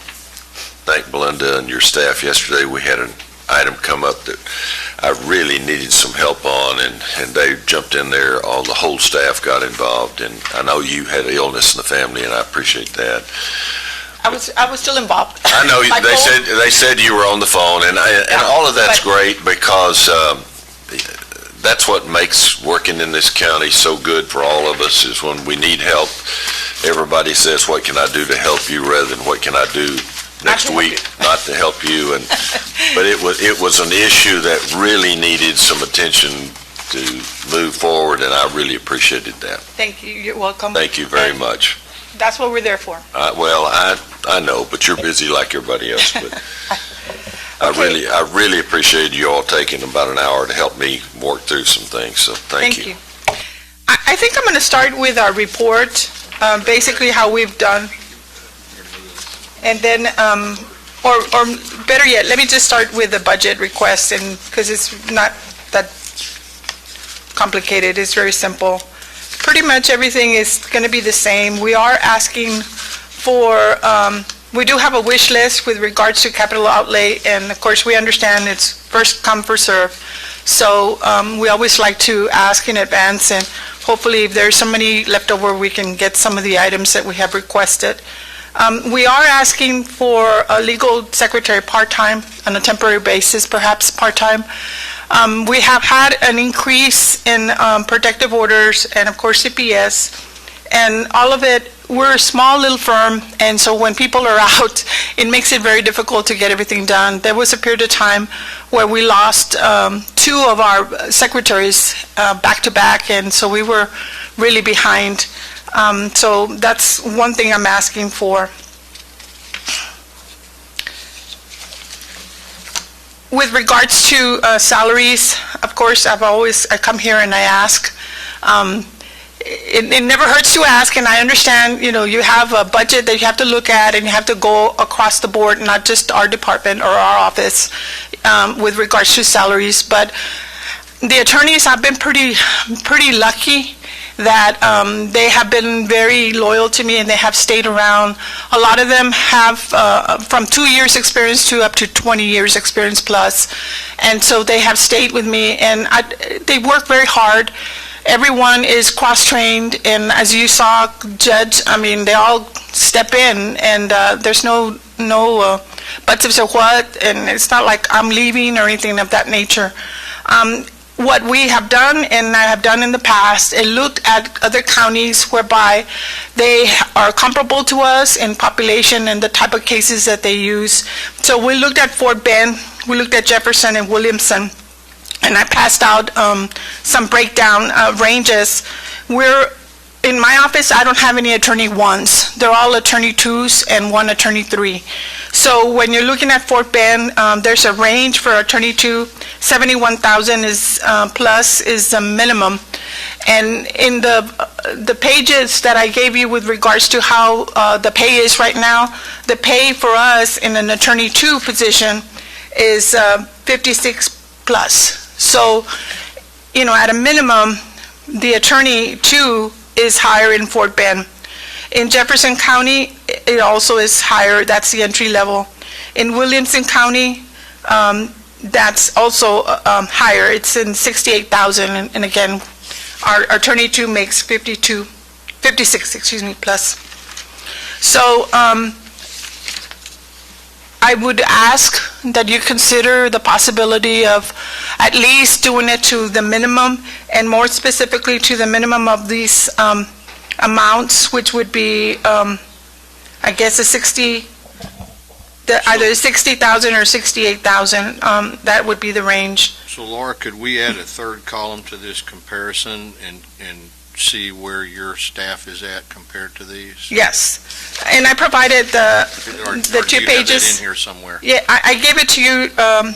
thank Belinda and your staff. Yesterday, we had an item come up that I really needed some help on, and they jumped in there. The whole staff got involved, and I know you had illness in the family, and I appreciate that. I was still involved. I know My they said you were on the phone, and all of that's great, because that's what makes working in this county so good for all of us, is when we need help, everybody says, what can I do to help you, rather than what can I do next week not to help you. But it was an issue that really needed some attention to move forward, and I really appreciated that. Thank you. You're welcome. Thank you very much. That's what we're there for. Well, I know, but you're busy like everybody else. But Okay. I really appreciate you all taking about an hour to help me work through some things. So thank you. I think I'm going to start with our report, basically how we've done. And then, or better yet, let me just start with the budget request, and, because it's not that complicated, it's very simple. Pretty much everything is going to be the same. We are asking for, we do have a wish list with regards to capital outlay, and of course, we understand it's first come, first serve. So we always like to ask in advance, and hopefully if there's some money left over, we can get some of the items that we have requested. We are asking for a legal secretary part-time on a temporary basis, perhaps part-time. We have had an increase in protective orders and, of course, CPS, and all of it. We're a small little firm, and so when people are out, it makes it very difficult to get everything done. There was a period of time where we lost 2 of our secretaries back-to-back, and so we were really behind. So that's one thing I'm asking for. With regards to salaries, of course, I come here and I ask. It never hurts to ask, and I understand, you have a budget that you have to look at, and you have to go across the board, not just our department or our office, with regards to salaries. But the attorneys have been pretty lucky that they have been very loyal to me, and they have stayed around. A lot of them have from 2 years experience to up to 20 years experience plus, and so they have stayed with me, and they work very hard. Everyone is cross-trained, and as you saw, Judge, they all step in, and there's no buts if so what, and it's not like I'm leaving or anything of that nature. What we have done, and I have done in the past, is looked at other counties whereby they are comparable to us in population and the type of cases that they use. So we looked at Fort Bend, we looked at Jefferson and Williamson, and I passed out some breakdown ranges. In my office, I don't have any attorney 1s. They're all attorney 2s and 1 attorney 3. So when you're looking at Fort Bend, there's a range for attorney 2. 71,000 is plus is the minimum. And in the pages that I gave you with regards to how the pay is right now, the pay for us in an attorney 2 position is 56 plus. So, at a minimum, the attorney 2 is higher in Fort Bend. In Jefferson County, it also is higher. That's the entry level. In Williamson County, that's also higher. It's in 68,000, and again, our attorney 2 makes 56, plus. So I would ask that you consider the possibility of at least doing it to the minimum, and more specifically to the minimum of these amounts, which would be, I guess, either 60,000 or 68,000. That would be the range. So Laura, could we add a third column to this comparison and see where your staff is at compared to these? Yes, and I provided the Or 2 do you have pages. that in here somewhere? Yeah, I gave it to you.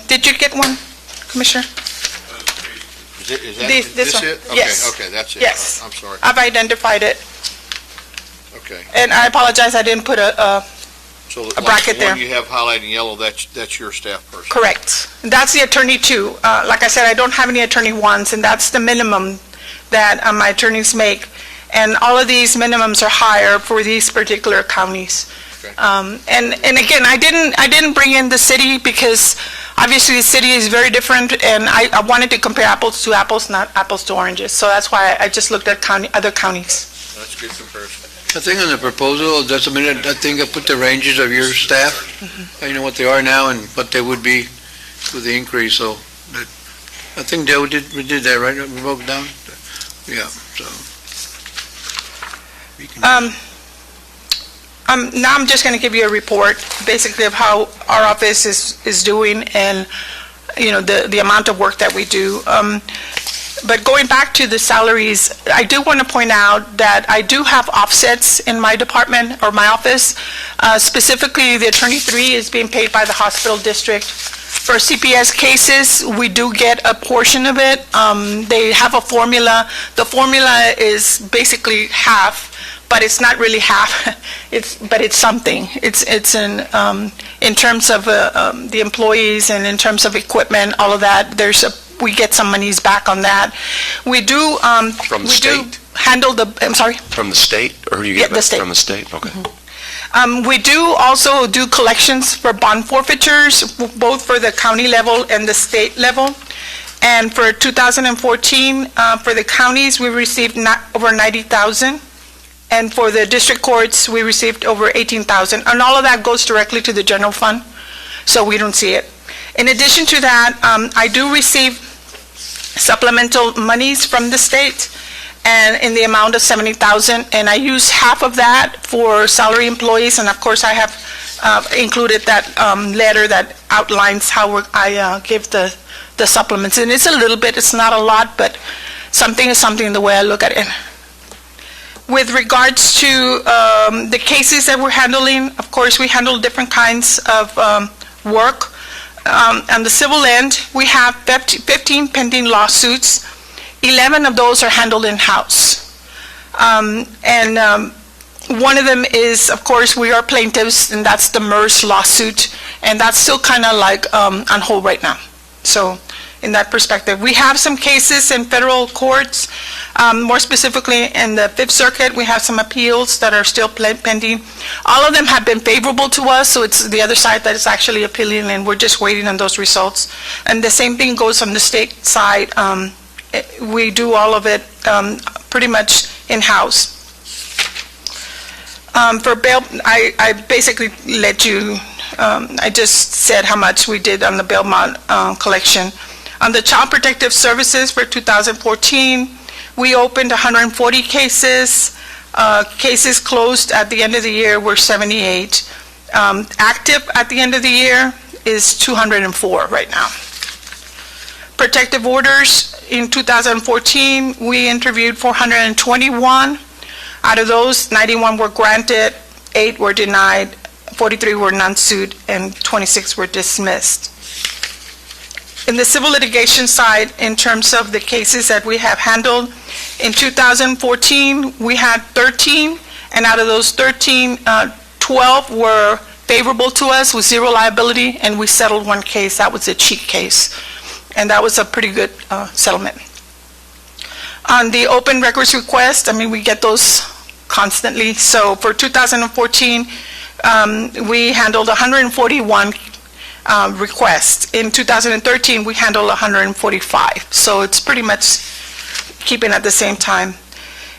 Did you get one, Commissioner? Is that This one. it? Okay, Yes. okay, that's it. Yes. I'm sorry. I've identified it, Okay. and I apologize, I didn't put a So A bracket the one there. you have highlighted in yellow, that's your staff person? correct. That's the attorney 2. Like I said, I don't have any attorney 1s, and that's the minimum that my attorneys make. And all of these minimums are higher for these particular counties. Okay. And again, I didn't bring in the city because obviously the city is very different, and I wanted to compare apples to apples, not apples to oranges. So that's why I just looked at other counties. That's a good comparison. I think on the proposal, just a minute, I think I put the ranges of your staff, you know what they are now and what they would be with the increase, so I think Joe we did that, right? We broke it down? Yeah, so. Now I'm just going to give you a report, basically, of how our office is doing and, the amount of work that we do. But going back to the salaries, I do want to point out that I do have offsets in my department or my office. Specifically, the attorney 3 is being paid by the hospital district. For CPS cases, we do get a portion of it. They have a formula. The formula is basically half, but it's not really half. But it's something. It's in terms of the employees and in terms of equipment, all of that. We get some monies back on that. We do. From the we do state? handle the. I'm sorry. From the state, or do you Yeah, get the that state. from the state? Okay. We do also do collections for bond forfeitures, both for the county level and the state level. And for 2014, for the counties, we received over 90,000. And for the district courts, we received over 18,000. And all of that goes directly to the general fund, so we don't see it. In addition to that, I do receive supplemental monies from the state, and in the amount of 70,000, and I use half of that for salary employees, and of course I have included that letter that outlines how I give the supplements, and it's a little bit, it's not a lot, but something is something the way I look at it. With regards to the cases that we're handling, of course we handle different kinds of work. On the civil end, we have 15 pending lawsuits. 11 of those are handled in-house. One of them is, of course, we are plaintiffs, and that's the MERS lawsuit, and that's still kind of like on hold right now. So in that perspective, we have some cases in federal courts, more specifically in the Fifth Circuit. We have some appeals that are still pending. All of them have been favorable to us, so it's the other side that is actually appealing, and we're just waiting on those results. And the same thing goes on the state side. We do all of it pretty much in-house. For bail, I basically let you, I just said how much we did on the bail bond collection. On the Child Protective Services for 2014, we opened 140 cases. Cases closed at the end of the year were 78. Active at the end of the year is 204 right now. Protective orders, in 2014, we interviewed 421. Out of those, 91 were granted, 8 were denied, 43 were non-suit, and 26 were dismissed. In the civil litigation side, in terms of the cases that we have handled, in 2014, we had 13, and out of those 13, 12 were favorable to us with zero liability, and we settled one case. That was a cheat case. And that was a pretty good settlement. On the open records request, we get those constantly. So for 2014, we handled 141 requests. In 2013, we handled 145. So it's pretty much keeping at the same time.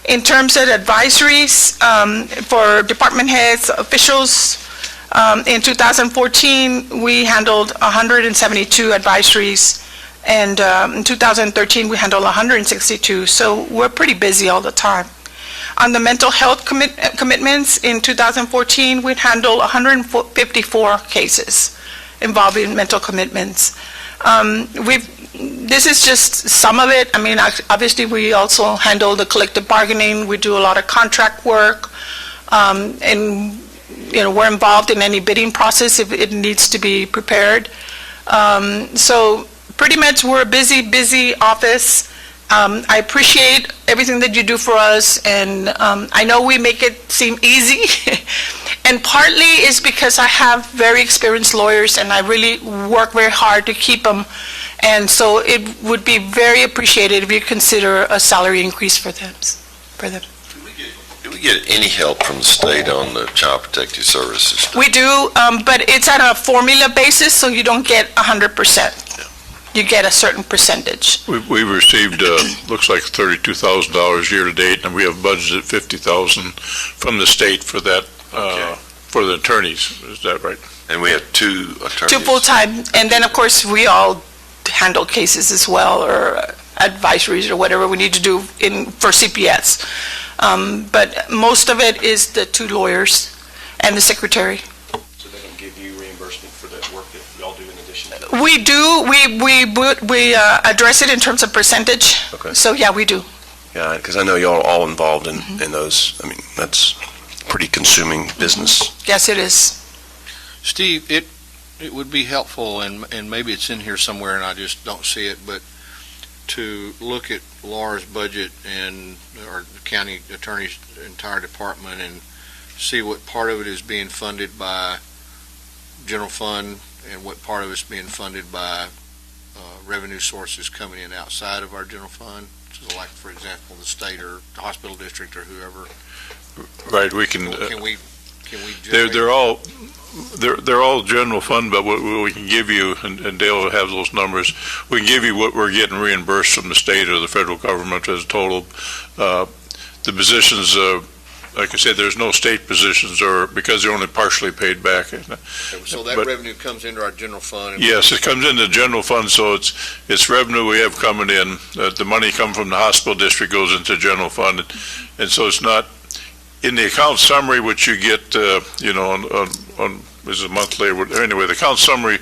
In terms of advisories for department heads, officials, in 2014, we handled 172 advisories. And in 2013, we handled 162, so we're pretty busy all the time. On the mental health commitments, in 2014, we handled 154 cases involving mental commitments. This is just some of it. Obviously, we also handle the collective bargaining. We do a lot of contract work, and we're involved in any bidding process if it needs to be prepared. So pretty much we're a busy office. I appreciate everything that you do for us, and I know we make it seem easy. And partly is because I have very experienced lawyers, and I really work very hard to keep them. And so it would be very appreciated if you consider a salary increase for them. Do we get any help from the state on the Child Protective Services? We do, but it's at a formula basis, so you don't get 100%. You get a certain percentage. We received, looks like $32,000 year-to-date, and we have budgeted $50,000 from the state for that, for the attorneys. Is that right? And we have 2 attorneys. 2 full-time, and then, of course, we all handle cases as well, or advisories, or whatever we need to do for CPS. But most of it is the 2 lawyers and the secretary. So they don't give you reimbursement for the work that y'all do in addition to that? We do. We address it in terms of percentage. Okay. So, yeah, we do. Yeah, because I know y'all are all involved in those. That's pretty consuming business. Yes, it is. Steve, it would be helpful, and maybe it's in here somewhere and I just don't see it, but to look at Laura's budget and, or the county attorney's entire department and see what part of it is being funded by general fund and what part of it's being funded by revenue sources coming in outside of our general fund. So like, for example, the state or the hospital district or whoever. Right, we can, Can we they're all general fund, but what we can give you, and Dale will have those numbers, we can give you what we're getting reimbursed from the state or the federal government as a total. The positions, like I said, there's no state positions, or because they're only partially paid back. So that But- revenue comes into our general fund? Yes, it comes into the general fund, so it's revenue we have coming in. The money come from the hospital district goes into general fund, and so it's not, in the account summary, which you get, on is it monthly, anyway, the account summary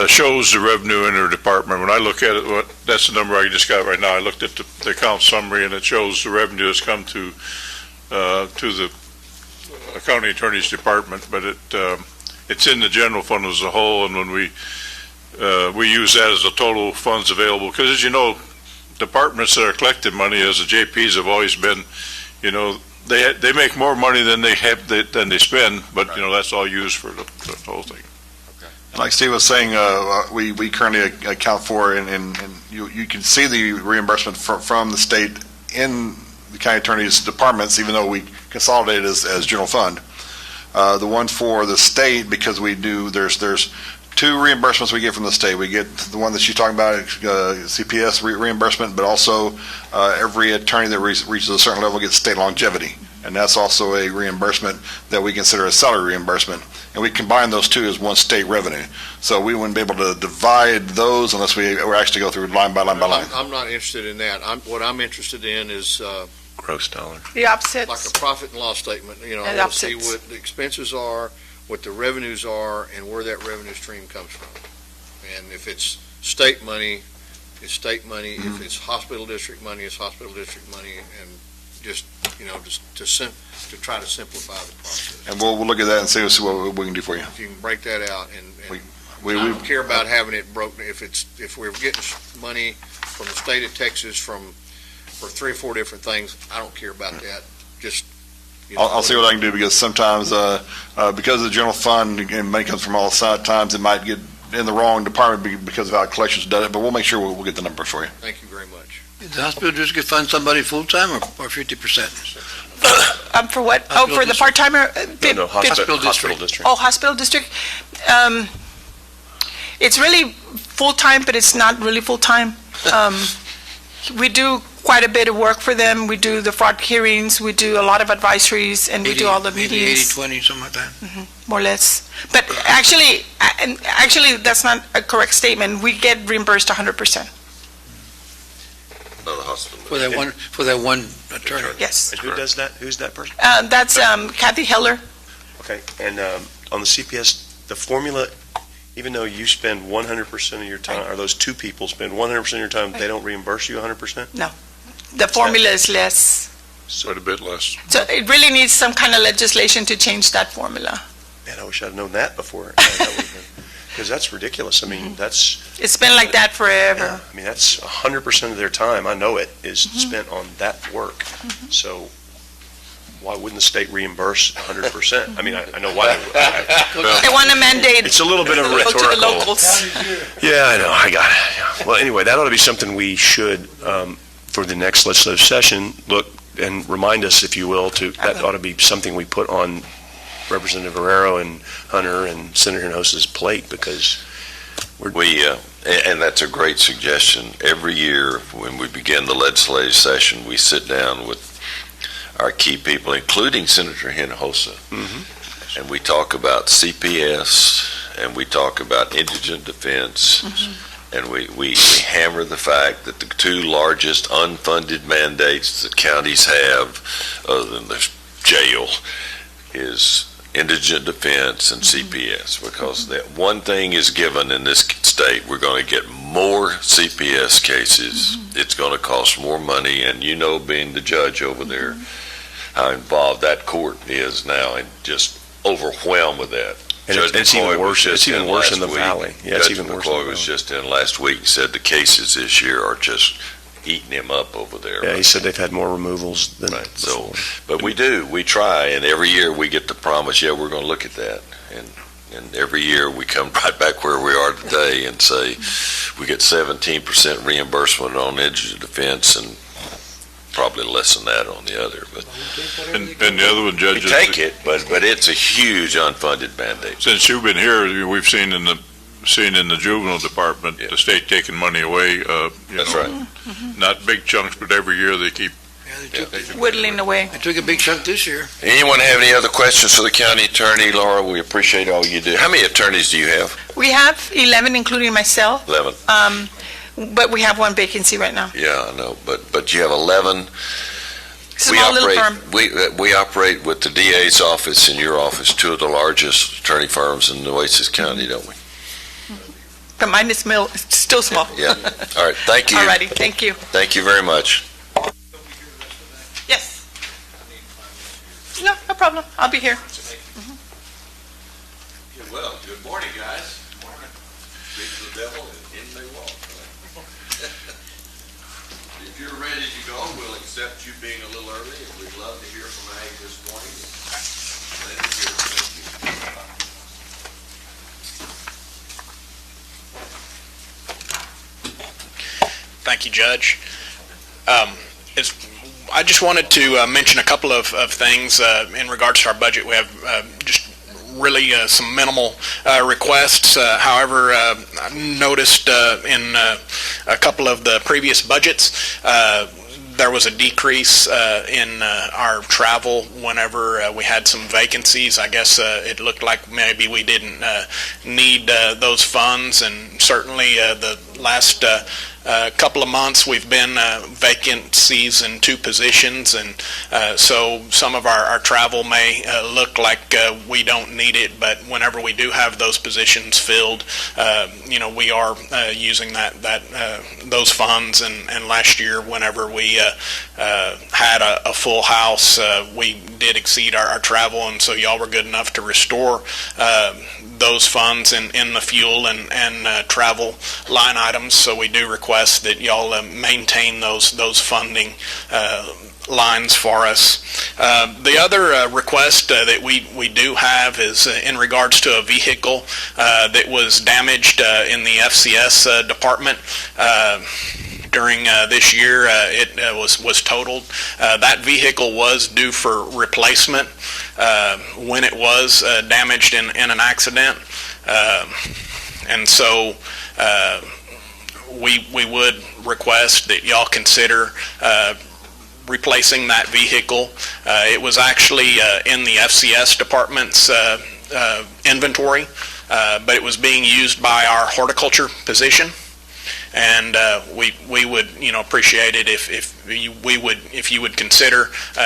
shows the revenue in our department. When I look at it, that's the number I just got right now. I looked at the account summary, and it shows the revenue has come to the county attorney's department, but it's in the general fund as a whole, and when we use that as the total funds available, because as you know, departments that are collecting money, as the JPs have always been, they make more money than they spend, but that's all used for the whole thing. Like Steve was saying, we currently account for, and you can see the reimbursement from the state in the county attorney's departments, even though we consolidate it as general fund. The one for the state, because there's two reimbursements we get from the state. We get the one that she's talking about, CPS reimbursement, but also every attorney that reaches a certain level gets state longevity. And that's also a reimbursement that we consider a salary reimbursement. And we combine those two as one state revenue. So we wouldn't be able to divide those unless we actually go through line by line by line. I'm not interested in that. What I'm interested in is Gross dollar. The opposites. like a profit and loss statement. I want to see opposites. what the expenses are, what the revenues are, and where that revenue stream comes from. And if it's state money, it's state money. If it's hospital district money, it's hospital district money, and just to try to simplify the process. And we'll look at that and see what we can do for you. If you can break that out, and We I don't care about having it broken. If we're getting money from the state of Texas for 3 or 4 different things, I don't care about that. Just I'll see what I can do, because sometimes, because of the general fund, and money comes from all sides, times it might get in the wrong department because of how collections done it, but we'll make sure we'll get the numbers for you. Thank you very much. Did the hospital district fund somebody full-time or 50%? For what? Oh, Hospital for the district. part-timer? No, hospital district. district. Oh, hospital district. It's really full-time, but it's not really full-time. We do quite a bit of work for them. We do the fraud hearings, we do a lot of advisories, and we do all the Maybe meetings, 80-20, something like that. more or less. But actually, that's not a correct statement. We get reimbursed 100%. By the hospital. For that one attorney. Yes. And who does that? Who's that person? That's Kathy Heller. Okay, and on the CPS, the formula, even though you spend 100% of your time, or those two people spend 100% of your time, they don't reimburse you 100%? The formula is less. Quite a bit less. So it really needs some kind of legislation to change that formula. Man, I wish I'd known that before. Because that's ridiculous. I mean, that's, It's been like that forever. I mean, that's 100% of their time, I know it, is spent on that work. So why wouldn't the state reimburse 100%? I mean, I know why. They want to mandate. It's a little bit of go to the rhetorical. locals. Yeah, I know, I got it. Yeah. Well, anyway, that ought to be something we should, for the next legislative session, look and remind us, if you will, that ought to be something we put on Representative Herrero and Hunter and Senator Hinojosa's plate, because And that's a great suggestion. Every year, when we begin the legislative session, we sit down with our key people, including Senator Hinojosa, and we talk about CPS, and we talk about indigent defense, and we hammer the fact that the two largest unfunded mandates that counties have, other than the jail, is indigent defense and CPS, because that one thing is given in this state: we're going to get more CPS cases. It's going to cost more money, and being the judge over there, how involved that court is now, and just overwhelmed with that. And Judge it's even McCoy was worse, just it's even worse in the last week. valley. Yeah, it's Judge even worse in McCoy the was valley. just in last week and said the cases this year are just eating him up over there. Yeah, he said they've had more removals than Right, so- before. But we try, and every year we get the promise, yeah, we're going to look at that. And every year we come right back where we are today and say, we get 17% reimbursement on edge of defense and probably less than that on the other. But And the other one, we Judge, is take it, but it's a huge unfunded mandate. since you've been here, we've seen in the juvenile department, Yeah. the state taking money away, That's right. not big chunks, but every year they keep Yeah, they took, Whittling away. they took a big chunk this year. Anyone have any other questions for the county attorney? Laura, we appreciate all you do. How many attorneys do you have? We have 11, including myself, 11. but we have one vacancy right now. Yeah, I know, but you have 11. Small little firm. We operate with the DA's office and your office, two of the largest attorney firms in Nueces County, don't we? But mine is still small. Yeah. All right, thank you. All righty, thank you. Thank you very much. Yes. No, no problem. I'll be here. Well, good morning, guys. Morning. Speak to the devil and in they walk. If you're ready to go, we'll accept you being a little early, and we'd love to hear from Ag this morning. Let us hear from you. Thank you, Judge. I just wanted to mention a couple of things in regards to our budget. We have just really some minimal requests. However, I noticed in a couple of the previous budgets, there was a decrease in our travel whenever we had some vacancies. I guess it looked like maybe we didn't need those funds, and certainly the last couple of months we've been vacancies in two positions, and so some of our travel may look like we don't need it, but whenever we do have those positions filled, we are using those funds, and last year whenever we had a full house, we did exceed our travel, and so y'all were good enough to restore those funds in the fuel and travel line items. So we do request that y'all maintain those funding lines for us. The other request that we do have is in regards to a vehicle that was damaged in the FCS department. During this year, it was totaled. That vehicle was due for replacement when it was damaged in an accident, and so we would request that y'all consider replacing that vehicle. It was actually in the FCS department's inventory, but it was being used by our horticulture position. And we would appreciate it if you would consider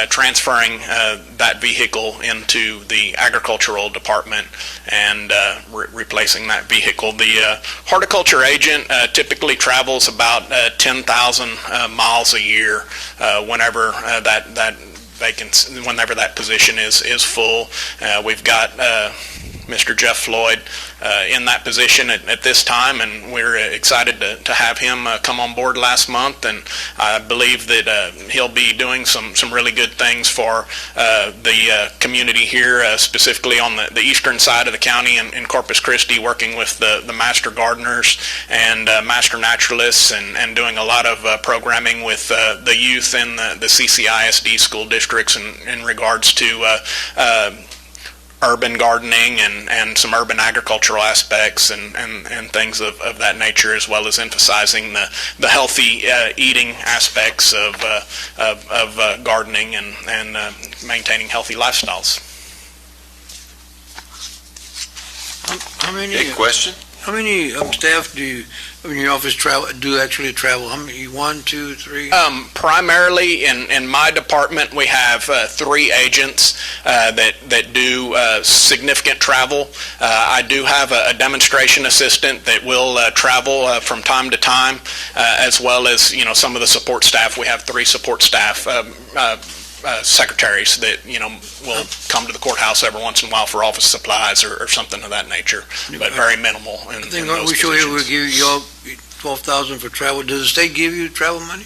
transferring that vehicle into the agricultural department and replacing that vehicle. The horticulture agent typically travels about 10,000 miles a year whenever whenever that position is full. We've got Mr. Jeff Floyd in that position at this time, and we're excited to have him come on board last month, and I believe that he'll be doing some really good things for the community here, specifically on the eastern side of the county in Corpus Christi, working with the master gardeners and master naturalists, and doing a lot of programming with the youth in the CCISD school districts in regards to urban gardening and some urban agricultural aspects and things of that nature, as well as emphasizing the healthy eating aspects of gardening and maintaining healthy lifestyles. How many? Any question? How many staff do you, in your office actually travel? How many? 1, 2, 3? Primarily in my department, we have 3 agents that do significant travel. I do have a demonstration assistant that will travel from time to time, as well as some of the support staff. We have 3 support staff. secretaries that, will come to the courthouse every once in a while for office supplies or something of that nature, but very minimal in I think those we show here, we'll positions. give you all 12,000 for travel. Does the state give you travel money?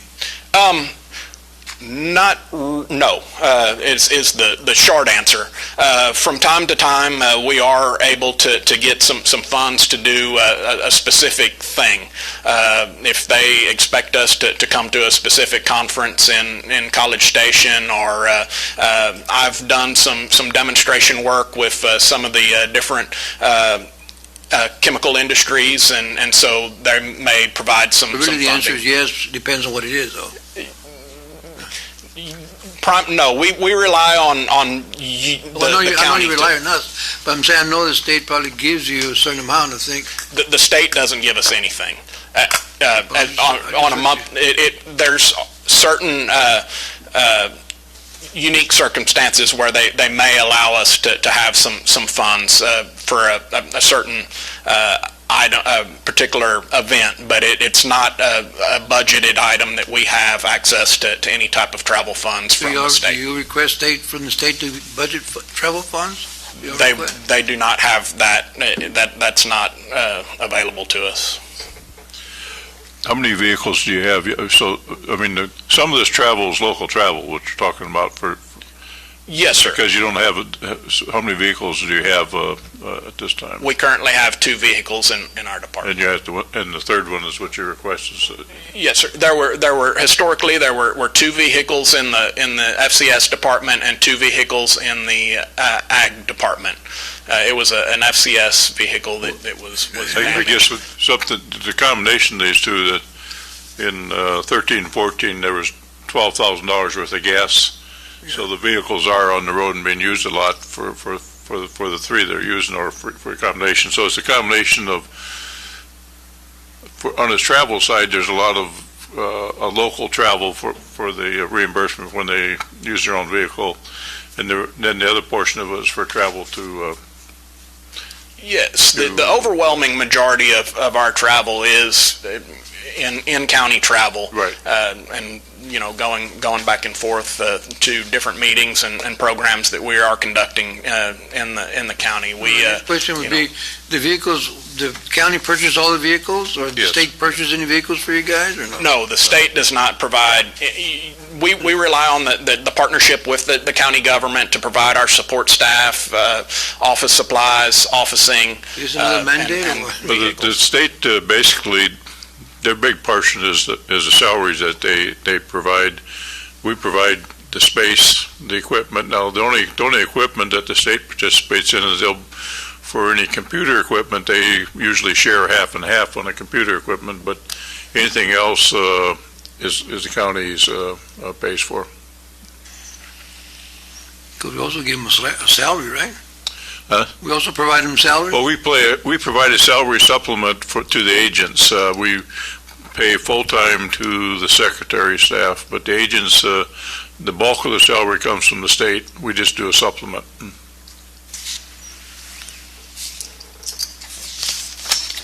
No, is the short answer. From time to time, we are able to get some funds to do a specific thing. If they expect us to come to a specific conference in College Station, or I've done some demonstration work with some of the different chemical industries, and so they may provide some But really, the answer funding. is yes, depends on what it is, though. No, we rely on Well, I know the you county. rely on us, but I'm saying, I know the state probably gives you a certain amount, I think. The state doesn't give us anything. On a month, there's certain unique circumstances where they may allow us to have some funds for a certain a particular event, but it's not a budgeted item that we have access to any type of travel funds from the Do state. you request from the state to budget travel funds? Do you They request? they do not have that. That's not available to us. How many vehicles do you have? So, I mean, some of this travel is local travel, what you're talking about, Yes, sir. because you don't have, how many vehicles do you have at this time? We currently have 2 vehicles in our department. And you have to, and the third one is what you requested. So Yes, sir. There were historically there were 2 vehicles in the FCS department and 2 vehicles in the ag department. It was an FCS vehicle that was. I guess with something, the combination of these two, that in 13-14, there was $12,000 worth of gas. So the vehicles are on the road and being used a lot for the 3 they're using, or for a combination. So it's a combination of, on the travel side, there's a lot of a local travel for the reimbursement when they use their own vehicle. And then the other portion of it is for travel to, Yes, the overwhelming majority of our travel is in county travel. Right. And going back and forth to different meetings and programs that we are conducting in the county. The question would be, the vehicles, the county purchase all the vehicles, or the Yes. state purchase any vehicles for you guys, or no? No, the state does not provide. We rely on the partnership with the county government to provide our support staff, office supplies, officing. Isn't it a mandate, or and what? but the state basically, their big portion is the salaries that they provide. We provide the space, the equipment. Now, the only equipment that the state participates in is for any computer equipment, they usually share half and half on the computer equipment, but anything else is the county's pays for. Because we also give them a salary, right? Huh? We also provide them salary? Well, we provide a salary supplement to the agents. We pay full-time to the secretary staff, but the agents, the bulk of the salary comes from the state. We just do a supplement.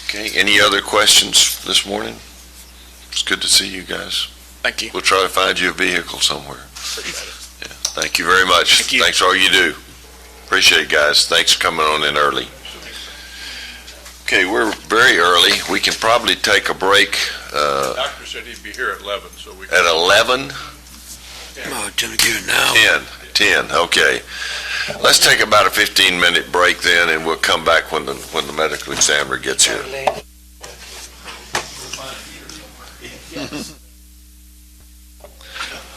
Okay, any other questions this morning? It's good to see you guys. Thank you. We'll try to find you a vehicle somewhere. Yeah, thank you very much. Thank you. Thanks for all you do. Appreciate it, guys. Thanks for coming on in early. Okay, we're very early. We can probably take a break The doctor said he'd be here at 11, so we. at 11, Oh, tell me to get it now. 10, okay. Let's take about a 15-minute break then, and we'll come back when the medical examiner gets here.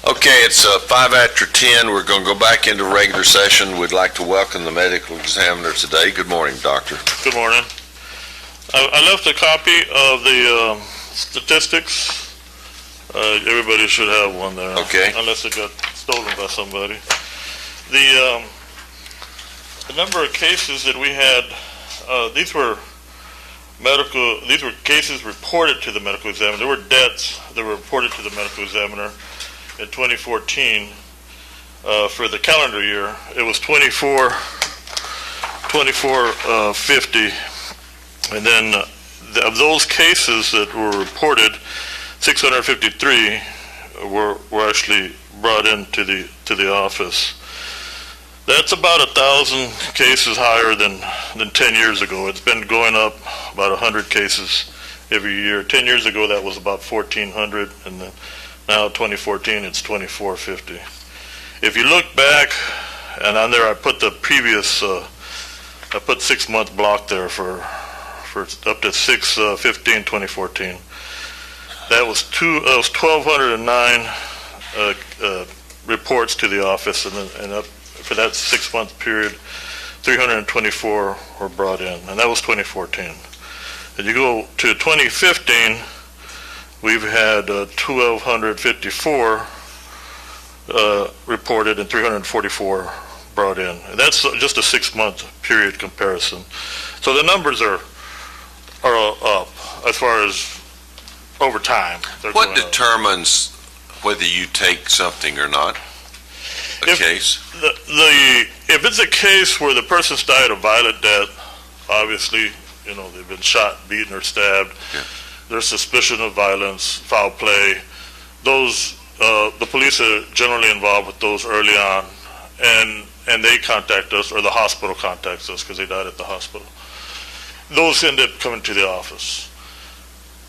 Okay, it's 5 after 10. We're going to go back into regular session. We'd like to welcome the medical examiner today. Good morning, doctor. Good morning. I left a copy of the statistics. Everybody should have one there. Okay. Unless it got stolen by somebody. The number of cases that we had, these were cases reported to the medical examiner. There were deaths that were reported to the medical examiner in 2014. For the calendar year, it was 2450. And then of those cases that were reported, 653 were actually brought into the office. That's about 1,000 cases higher than 10 years ago. It's been going up about 100 cases every year. 10 years ago, that was about 1,400, and then now 2014, it's 2,450. If you look back, and on there I put the previous, I put 6-month block there for up to 6/15/2014. That was 1,209 reports to the office, and up for that 6-month period, 324 were brought in, and that was 2014. And you go to 2015, we've had 1,254 reported and 344 brought in. And that's just a 6-month period comparison. So the numbers are up as far as over time. They're What going up. determines whether you take something or not? A case? If it's a case where the person's died of violent death, obviously, they've been shot, beaten, or stabbed. Yeah. There's suspicion of violence, foul play. Those, the police are generally involved with those early on, and they contact us, or the hospital contacts us because they died at the hospital. Those end up coming to the office.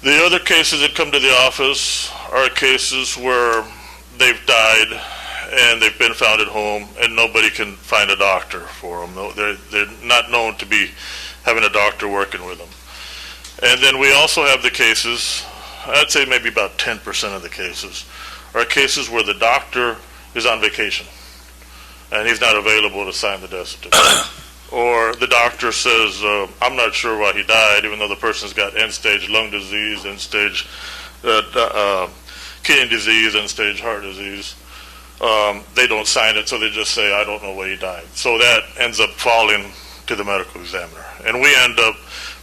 The other cases that come to the office are cases where they've died and they've been found at home and nobody can find a doctor for them. They're not known to be having a doctor working with them. And then we also have the cases, I'd say maybe about 10% of the cases, are cases where the doctor is on vacation and he's not available to sign the death certificate. Or the doctor says, I'm not sure why he died, even though the person's got end-stage lung disease, end-stage kidney disease, end-stage heart disease. They don't sign it, so they just say, I don't know why he died. So that ends up falling to the medical examiner. And we end up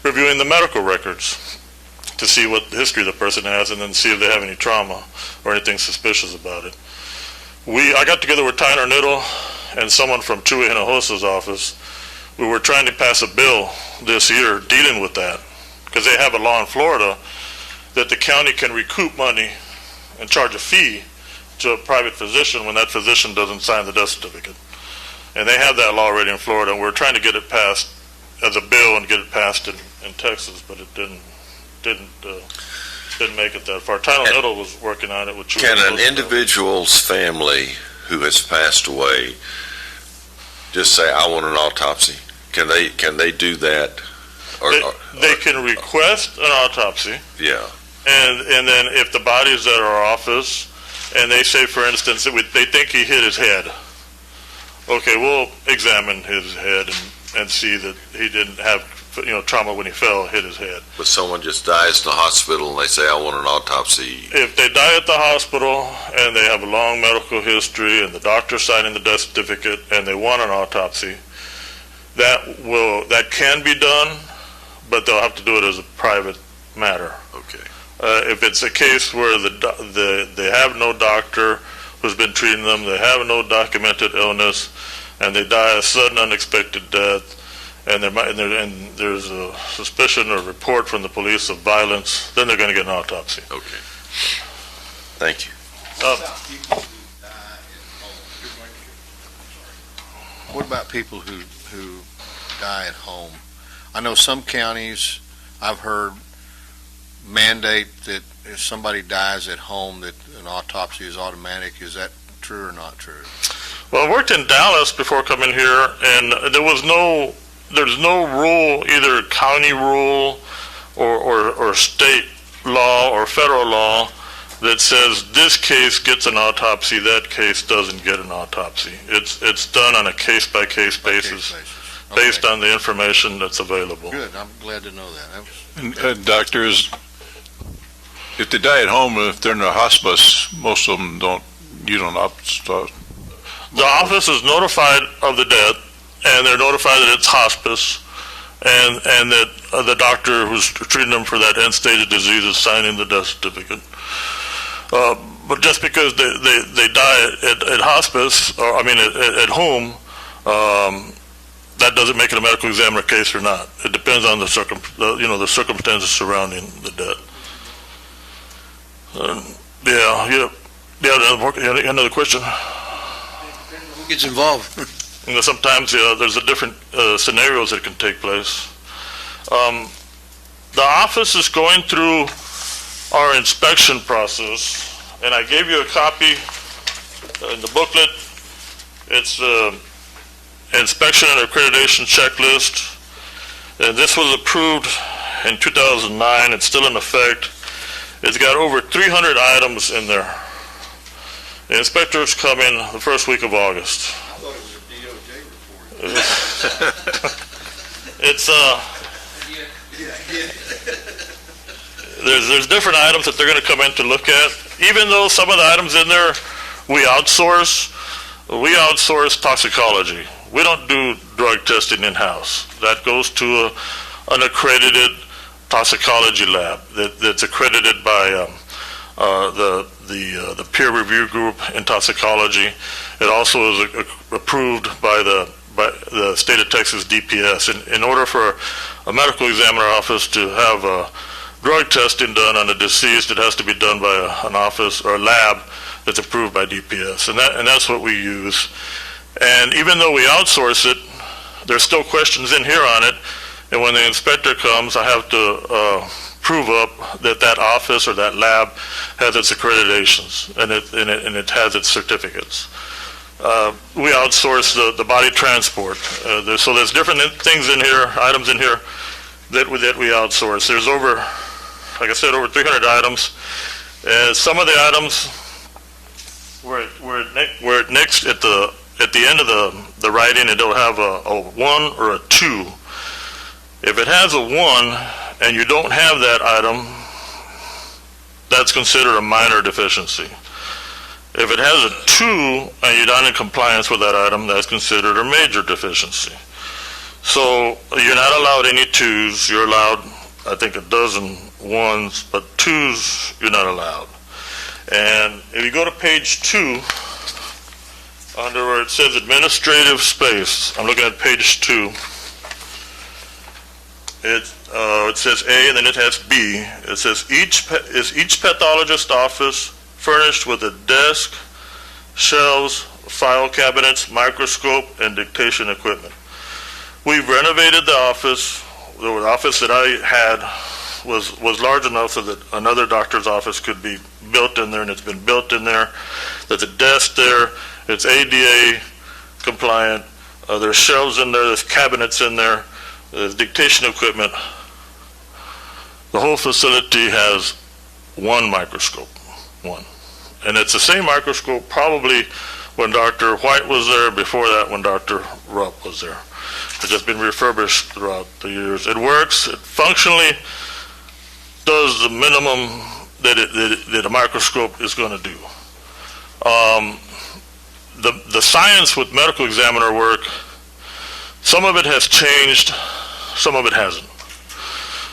reviewing the medical records to see what history the person has and then see if they have any trauma or anything suspicious about it. I got together with Tyner Niddle and someone from Chuy Hinojosa's office. We were trying to pass a bill this year dealing with that because they have a law in Florida that the county can recoup money and charge a fee to a private physician when that physician doesn't sign the death certificate. And they have that law already in Florida, and we're trying to get it passed as a bill and get it passed in Texas, but it didn't make it that far. Tyler Niddle was working on it with Chuy. Can an individual's family who has passed away just say, I want an autopsy? Can they do that? They can request an autopsy. Yeah. And then if the body's at our office, and they say, for instance, they think he hit his head, okay, we'll examine his head and see that he didn't have trauma when he fell, hit his head. But someone just dies in the hospital and they say, I want an autopsy. If they die at the hospital and they have a long medical history and the doctor's signing the death certificate and they want an autopsy, that can be done, but they'll have to do it as a private matter. Okay. If it's a case where they have no doctor who's been treating them, they have no documented illness, and they die a sudden unexpected death, and there's a suspicion or report from the police of violence, then they're going to get an autopsy. Okay. Thank you. What about people who die at home? I know some counties, I've heard, mandate that if somebody dies at home that an autopsy is automatic. Is that true or not true? Well, I worked in Dallas before coming here, and there's no rule, either county rule or state law or federal law that says this case gets an autopsy, that case doesn't get an autopsy. It's done on a case-by-case basis. Based on the information that's available. Good, I'm glad to know that. And doctors, if they die at home, if they're in a hospice, most of them you don't start. The office is notified of the death, and they're notified that it's hospice, and that the doctor who's treating them for that end-stage disease is signing the death certificate. But just because they die at hospice, or at home, that doesn't make it a medical examiner case or not. It depends on the circumstances surrounding the death. Another question? Who gets involved? You know, sometimes there's a different scenarios that can take place. The office is going through our inspection process, and I gave you a copy in the booklet. It's the inspection and accreditation checklist, and this was approved in 2009. It's still in effect. It's got over 300 items in there. The inspectors come in the first week of August. I thought it was a DOJ report. It's there's different items that they're going to come in to look at. Even though some of the items in there we outsource toxicology. We don't do drug testing in-house. That goes to an accredited toxicology lab that's accredited by the peer review group in toxicology. It also is approved by the state of Texas DPS. In order for a medical examiner office to have drug testing done on a deceased, it has to be done by an office or a lab that's approved by DPS, and that's what we use. And even though we outsource it, there's still questions in here on it, and when the inspector comes, I have to prove up that office or that lab has its accreditations and it has its certificates. We outsource the body transport, so there's different things in here, items in here that we outsource. There's over, like I said, over 300 items. Some of the items where next at the end of the writing, it'll have a 1 or a 2. If it has a 1 and you don't have that item, that's considered a minor deficiency. If it has a 2 and you're not in compliance with that item, that's considered a major deficiency. So you're not allowed any 2s. You're allowed, I think, a dozen 1s, but 2s you're not allowed. And if you go to page 2, under where it says administrative space, I'm looking at page 2. It says A and then it has B. It says each pathologist office furnished with a desk, shelves, file cabinets, microscope, and dictation equipment. We've renovated the office. The office that I had was large enough so that another doctor's office could be built in there, and it's been built in there. There's a desk there. It's ADA compliant. There's shelves in there. There's cabinets in there. There's dictation equipment. The whole facility has one microscope, one. And it's the same microscope probably when Dr. White was there, before that when Dr. Rupp was there. It's just been refurbished throughout the years. It works. It functionally does the minimum that a microscope is going to do. The science with medical examiner work, some of it has changed, some of it hasn't.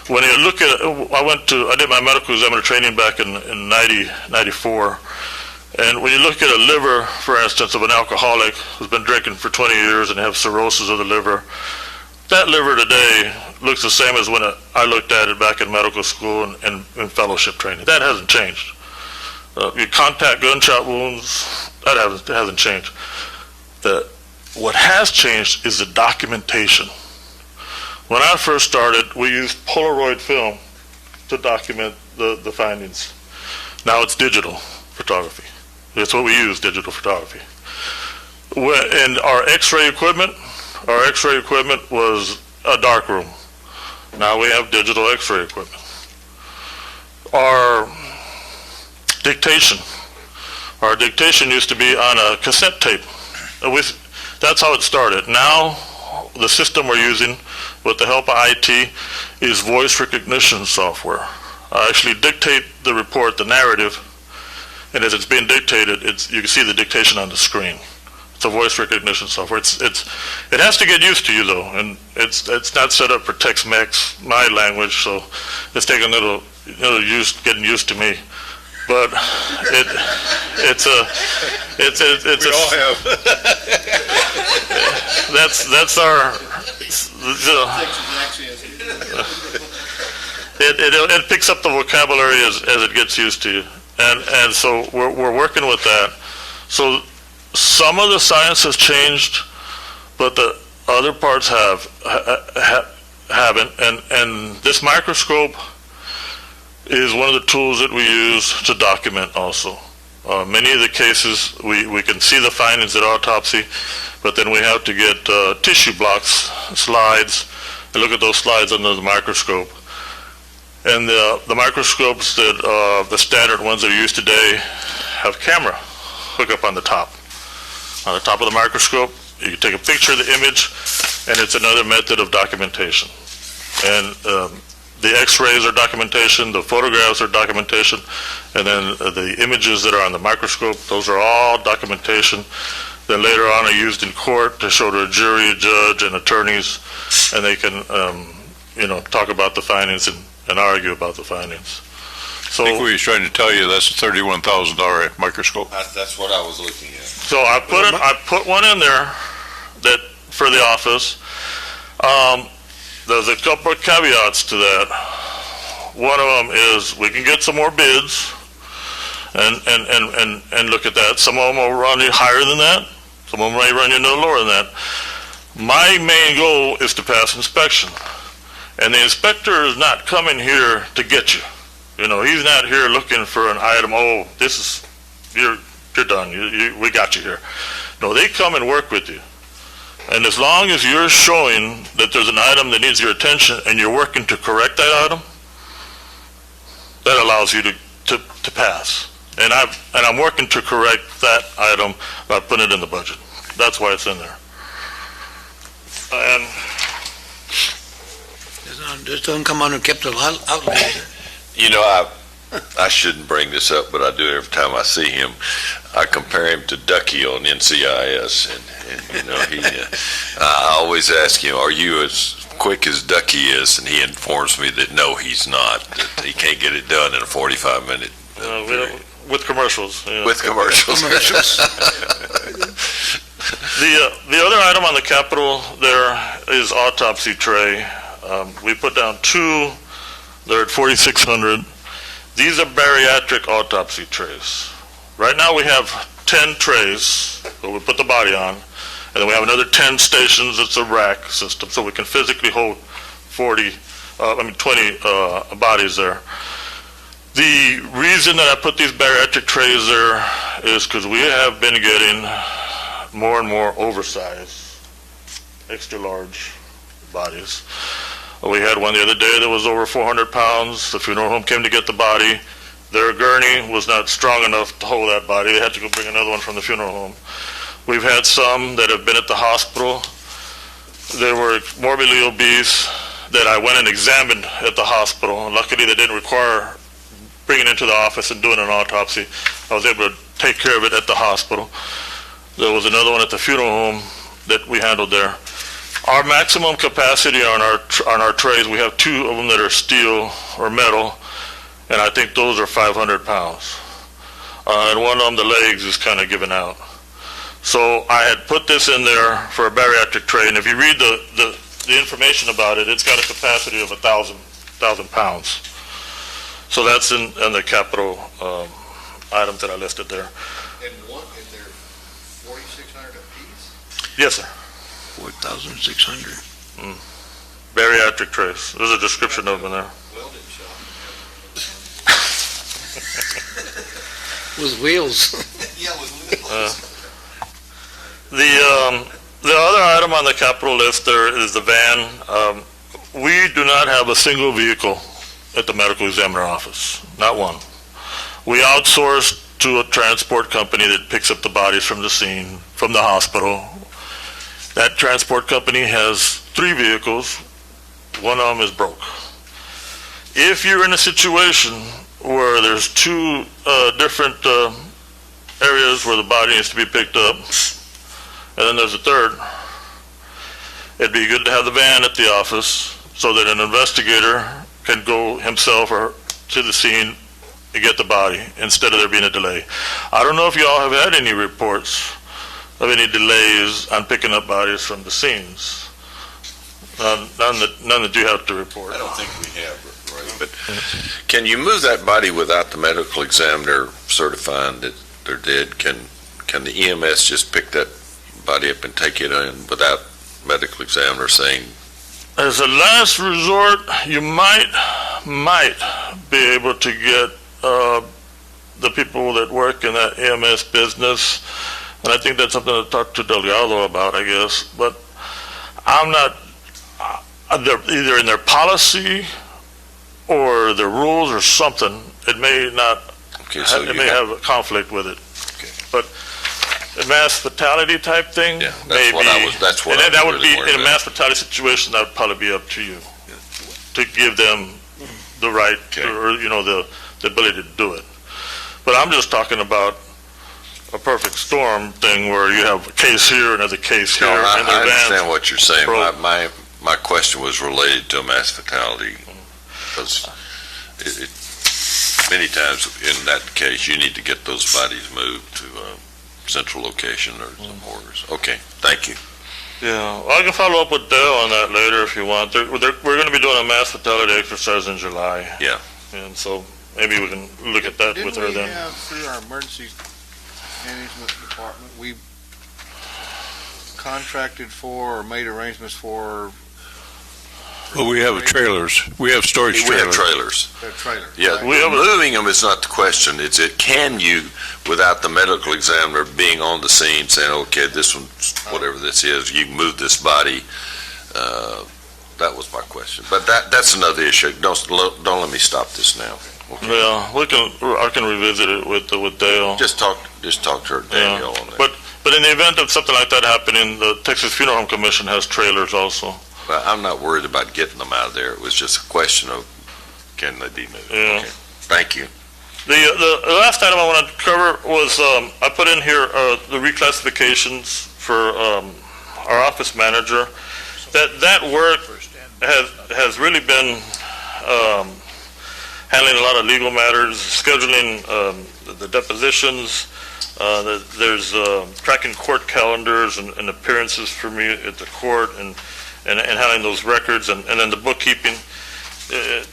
When you look at, I did my medical examiner training back in 94, and when you look at a liver, for instance, of an alcoholic who's been drinking for 20 years and have cirrhosis of the liver, that liver today looks the same as when I looked at it back in medical school and fellowship training. That hasn't changed. Your contact gunshot wounds, that hasn't changed. What has changed is the documentation. When I first started, we used Polaroid film to document the findings. Now it's digital photography. That's what we use, digital photography. And our X-ray equipment was a dark room. Now we have digital X-ray equipment. Our dictation used to be on a cassette tape. That's how it started. Now the system we're using with the help of IT is voice recognition software. I actually dictate the report, the narrative, and as it's being dictated, you can see the dictation on the screen. It's a voice recognition software. It has to get used to you though, and it's not set up for Tex-Mex, my language, so it's taking a little getting used to me. But it's a We all have. that's our. It picks up the vocabulary as it gets used to you. And so we're working with that. So some of the science has changed, but the other parts haven't. And this microscope is one of the tools that we use to document also. Many of the cases, we can see the findings at autopsy, but then we have to get tissue blocks, slides, and look at those slides under the microscope. And the microscopes that, the standard ones that are used today, have camera hook up on the top. On the top of the microscope, you can take a picture of the image, and it's another method of documentation. And the x-rays are documentation, the photographs are documentation, and then the images that are on the microscope, those are all documentation. Then later on are used in court to show to a jury, a judge, and attorneys, and they can, talk about the findings and argue about the findings. So, I think we was trying to tell you that's a $31,000 microscope. That's what I was looking at. so I put one in there that, for the office. There's a couple of caveats to that. One of them is we can get some more bids and look at that. Some of them will run you higher than that. Some of them may run you a little lower than that. My main goal is to pass inspection. And the inspector is not coming here to get you. He's not here looking for an item, you're done, we got you here. No, they come and work with you. And as long as you're showing that there's an item that needs your attention and you're working to correct that item, that allows you to pass. And I'm working to correct that item by putting it in the budget. That's why it's in there. And This doesn't come out of capital outlay. I shouldn't bring this up, but I do every time I see him. I compare him to Ducky on NCIS, and I always ask him, are you as quick as Ducky is? And he informs me that no, he's not, that he can't get it done in a 45-minute period. with commercials. With commercials. The other item on the capital there is autopsy tray. We put down 2, they're at 4,600. These are bariatric autopsy trays. Right now we have 10 trays that we put the body on, and then we have another 10 stations. It's a rack system, so we can physically hold 20 bodies there. The reason that I put these bariatric trays there is because we have been getting more and more oversized, extra large bodies. We had one the other day that was over 400 pounds. The funeral home came to get the body. Their gurney was not strong enough to hold that body. They had to go bring another one from the funeral home. We've had some that have been at the hospital. They were morbidly obese that I went and examined at the hospital. And luckily, they didn't require bringing into the office and doing an autopsy. I was able to take care of it at the hospital. There was another one at the funeral home that we handled there. Our maximum capacity on our trays, we have 2 of them that are steel or metal, and I think those are 500 pounds. And one of them, the legs, is kind of given out. So I had put this in there for a bariatric tray, and if you read the information about it, it's got a capacity of 1,000 pounds. So that's in the capital items that I listed there. And they're 4,600 apiece? Yes, sir. 4,600. Bariatric trays. There's a description of them in there. Welding shop. With wheels. Yeah, with wheels. The other item on the capital list there is the van. We do not have a single vehicle at the medical examiner office, not one. We outsource to a transport company that picks up the bodies from the scene, from the hospital. That transport company has 3 vehicles. One of them is broke. If you're in a situation where there's 2 different areas where the body needs to be picked up, and then there's a third, it'd be good to have the van at the office so that an investigator can go himself or to the scene and get the body instead of there being a delay. I don't know if y'all have had any reports of any delays on picking up bodies from the scenes. None that you have to report. I don't think we have, But can you move that body without the medical examiner certifying that they're dead? Can the EMS just pick that body up and take it in without medical examiner saying, As a last resort, you might be able to get the people that work in that EMS business, and I think that's something to talk to Delgado about, I guess. But I'm not, they're either in their policy or their rules or something. It may not, okay, so it may have a conflict with it. Okay. But a mass fatality type thing, yeah, maybe. that's what And I that was would really be, worried in a about. mass fatality situation, that would probably be up to you to give them the right, Okay. or, the ability to do it. But I'm just talking about a perfect storm thing where you have a case here, another case here, No, and I their understand vans. what you're saying. Pro- My question was related to a mass fatality, because many times in that case, you need to get those bodies moved to a central location or some morgues. Okay, thank you. Yeah, well, I can follow up with Dale on that later if you want. We're going to be doing a mass fatality exercise in July. Yeah. And so maybe we can look at that with her Didn't we then. have, through our emergency management department, we contracted for or made arrangements for Well, we have trailers. We have storage We have trailers. trailers. their trailers? Yeah, right? moving them is not the question. Can you, without the medical examiner being on the scene saying, okay, this one, whatever this is, you can move this body? That was my question. But that's another issue. Don't let me stop this now. Okay. Yeah, I can revisit it with Dale. Just talk to her, Danielle, on that. But in the event of something like that happening, the Texas Funeral Home Commission has trailers also. But I'm not worried about getting them out of there. It was just a question of, can they be moved? Yeah. Okay. Thank you. The last item I wanted to cover was, I put in here the reclassifications for our office manager. That work has really been handling a lot of legal matters, scheduling the depositions. There's tracking court calendars and appearances for me at the court, and handling those records, and then the bookkeeping.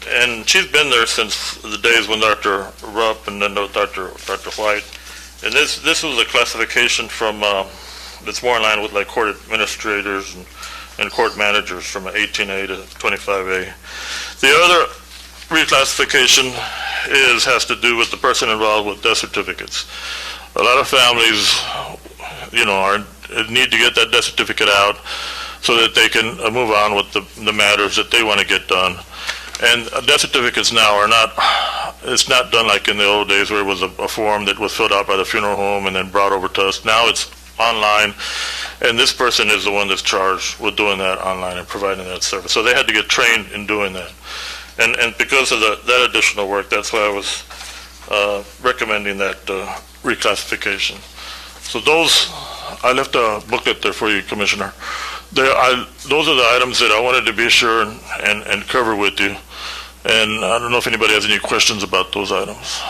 And she's been there since the days when Dr. Rupp and then Dr. White. And this was a classification from, that's more in line with like court administrators and court managers from 18A to 25A. The other reclassification has to do with the person involved with death certificates. A lot of families, need to get that death certificate out so that they can move on with the matters that they want to get done. And death certificates now it's not done like in the old days where it was a form that was filled out by the funeral home and then brought over to us. Now it's online, and this person is the one that's charged with doing that online and providing that service. So they had to get trained in doing that. And because of that additional work, that's why I was recommending that reclassification. So I left a booklet there for you, Commissioner. Those are the items that I wanted to be sure and cover with you. And I don't know if anybody has any questions about those items.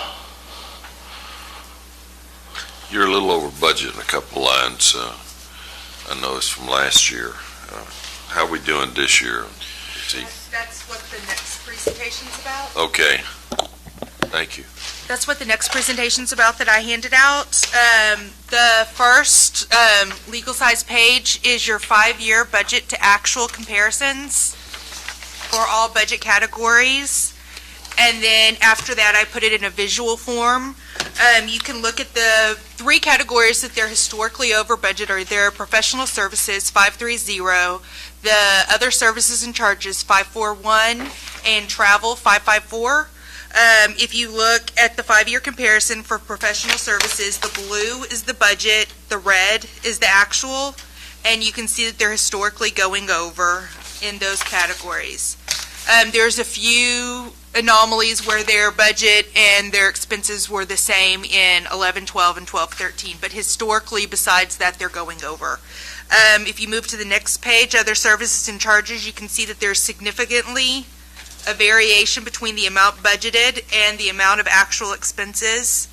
You're a little over budget in a couple lines. I know it's from last year. How are we doing this year? That's what the next presentation's about. Okay. Thank you. That's what the next presentation's about that I handed out. The first legal size page is your 5-year budget to actual comparisons for all budget categories. And then after that, I put it in a visual form. You can look at the 3 categories that they're historically over budget are their professional services, 530, the other services and charges, 541, and travel, 554. If you look at the 5-year comparison for professional services, the blue is the budget, the red is the actual, and you can see that they're historically going over in those categories. There's a few anomalies where their budget and their expenses were the same in 11-12 and 12-13, but historically, besides that, they're going over. If you move to the next page, other services and charges, you can see that there's significantly a variation between the amount budgeted and the amount of actual expenses.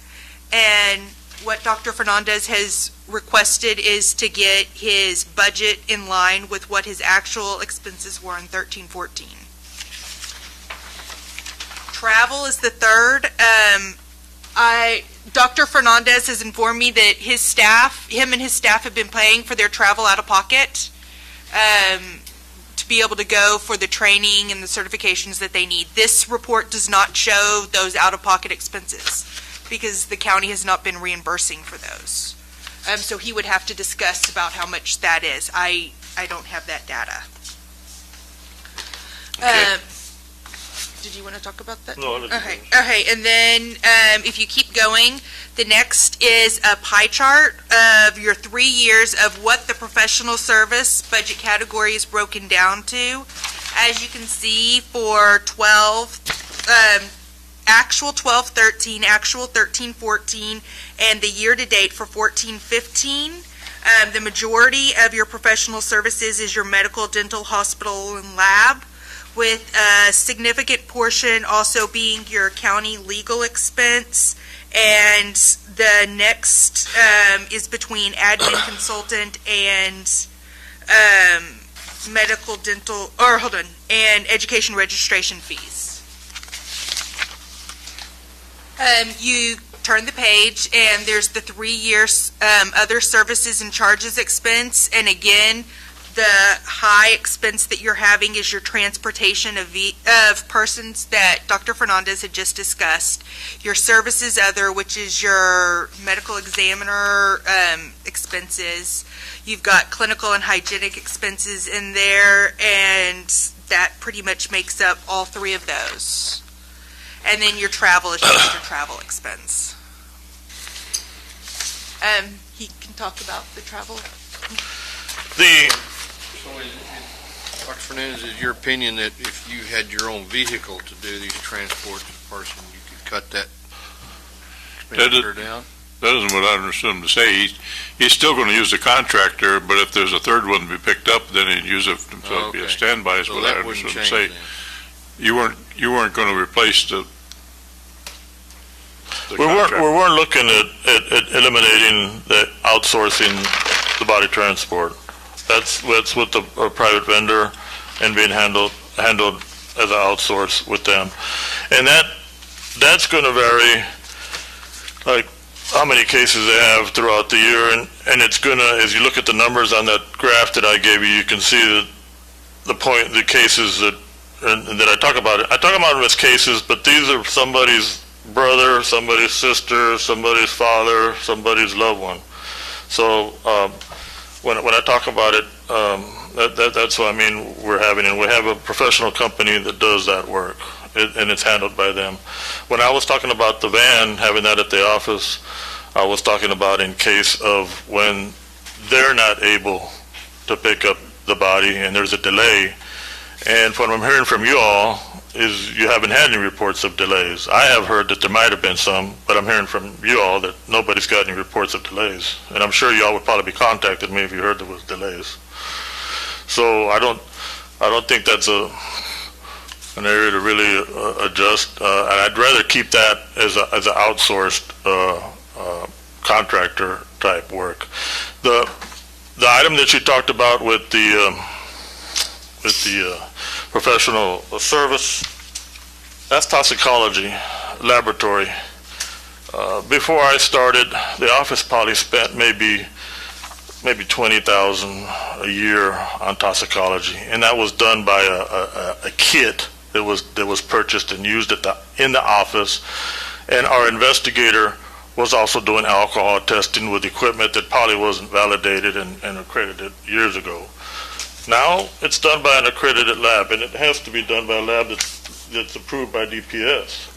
And what Dr. Fernandez has requested is to get his budget in line with what his actual expenses were in 13-14. travel is the third. Dr. Fernandez has informed me that him and his staff have been paying for their travel out of pocket to be able to go for the training and the certifications that they need. This report does not show those out-of-pocket expenses because the county has not been reimbursing for those. So he would have to discuss about how much that is. I don't have that data. Okay. Did you want to talk about that? No, I didn't. Okay, and then if you keep going, the next is a pie chart of your 3 years of what the professional service budget category is broken down to. As you can see, for actual 12-13, actual 13-14, and the year-to-date for 14-15, the majority of your professional services is your medical, dental, hospital, and lab, with a significant portion also being your county legal expense, and the next is between admin consultant and medical, dental, and education registration fees. You turn the page, and there's the 3 years other services and charges expense, and again, the high expense that you're having is your transportation of persons that Dr. Fernandez had just discussed. Your services other, which is your medical examiner expenses. You've got clinical and hygienic expenses in there, and that pretty much makes up all 3 of those. And then your travel is just your travel expense. He can talk about the travel. So, Dr. Fernandez, is your opinion that if you had your own vehicle to do these transports of person, you could cut that expenditure down? That isn't what I understood him to say. He's still going to use the contractor, but if there's a third one to be picked up, then he'd use it himself, be a standby, is So what I that wouldn't understood him to change say. then? You weren't going to replace the We contractor. weren't looking at eliminating the outsourcing the body transport. That's with a private vendor and being handled as an outsource with them. And that's going to vary, like how many cases they have throughout the year. And it's going to, as you look at the numbers on that graph that I gave you, you can see that the cases that I talk about them as cases, but these are somebody's brother, somebody's sister, somebody's father, somebody's loved one. So when I talk about it, that's what I mean we're having, and we have a professional company that does that work, and it's handled by them. When I was talking about the van, having that at the office, I was talking about in case of when they're not able to pick up the body and there's a delay. And from what I'm hearing from you all is you haven't had any reports of delays. I have heard that there might have been some, but I'm hearing from you all that nobody's got any reports of delays. And I'm sure you all would probably be contacting me if you heard there was delays. So I don't think that's an area to really adjust. And I'd rather keep that as an outsourced contractor type work. The item that you talked about with the professional service, that's toxicology laboratory. Before I started, the office probably spent maybe $20,000 a year on toxicology, and that was done by a kit that was purchased and used in the office. And our investigator was also doing alcohol testing with equipment that probably wasn't validated and accredited years ago. Now it's done by an accredited lab, and it has to be done by a lab that's approved by DPS.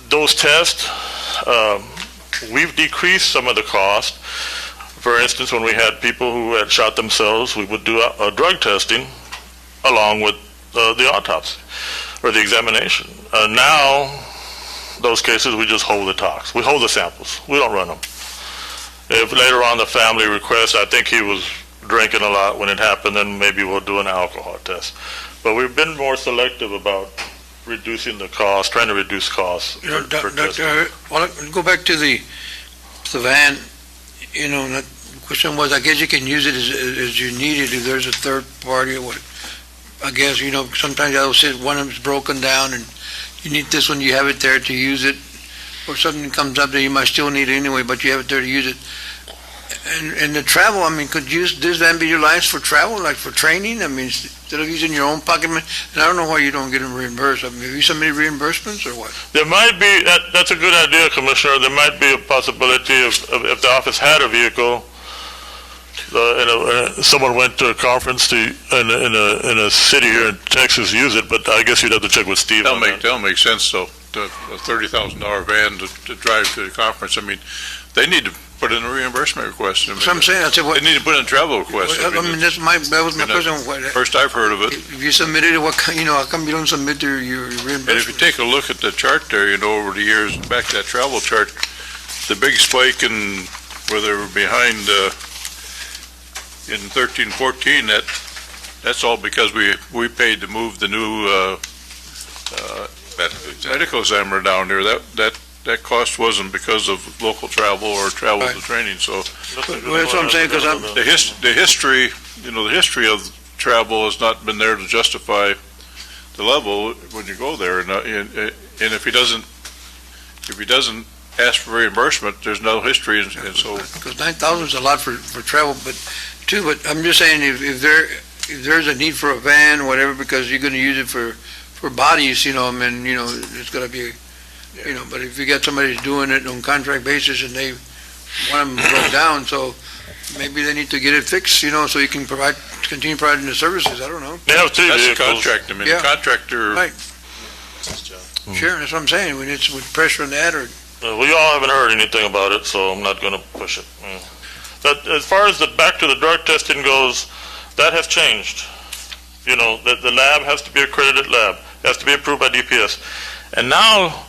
Those tests, we've decreased some of the cost. For instance, when we had people who had shot themselves, we would do a drug testing along with the autopsy or the examination. Now, those cases, we just hold the tox. We hold the samples. We don't run them. If later on the family requests, I think he was drinking a lot when it happened, then maybe we'll do an alcohol test. But we've been more selective about reducing the cost, trying to reduce costs. Doctor, well, go back to the van. You know, the question was, I guess you can use it as you need it if there's a third party or what. I guess, sometimes I will say one of them's broken down and you need this one, you have it there to use it, or something comes up that you might still need it anyway, but you have it there to use it. And the travel, could this van be utilized for travel, like for training? Instead of using your own pocket money? And I don't know why you don't get them reimbursed. Have you submitted reimbursements or what? There might be, that's a good idea, Commissioner. There might be a possibility of if the office had a vehicle, someone went to a conference in a city here in Texas, use it, but I guess you'd have to check with Steve on that. That'll make sense, though. A $30,000 van to drive to the conference, they need to put in a reimbursement request. That's what I'm saying. I said, They need to put in a travel request. that was my question. First I've heard of it. If you submitted it, how come you don't submit your reimbursement? And if you take a look at the chart there, over the years, back to that travel chart, the big spike in where they were behind in 13, 14, that's all because we paid to move the new medical examiner down there. That cost wasn't because of local travel or travel to training, so. Well, that's what I'm saying, because The history of travel has not been there to justify the level when you go there, and if he doesn't ask for reimbursement, there's no history, and so. Because 9,000 is a lot for travel, but I'm just saying, if there's a need for a van, or whatever, because you're gonna use it for bodies, it's gonna be, but if you got somebody doing it on contract basis and they want them broke down, so maybe they need to get it fixed, so you can continue providing the services, I don't know. They have three That's the vehicles. contract, the Yeah. contractor. Right. Sure, that's what I'm saying, when it's with pressure on that, or, We all haven't heard anything about it, so I'm not going to push it. But as far as back to the drug testing goes, that has changed. The lab has to be an accredited lab, it has to be approved by DPS. And now,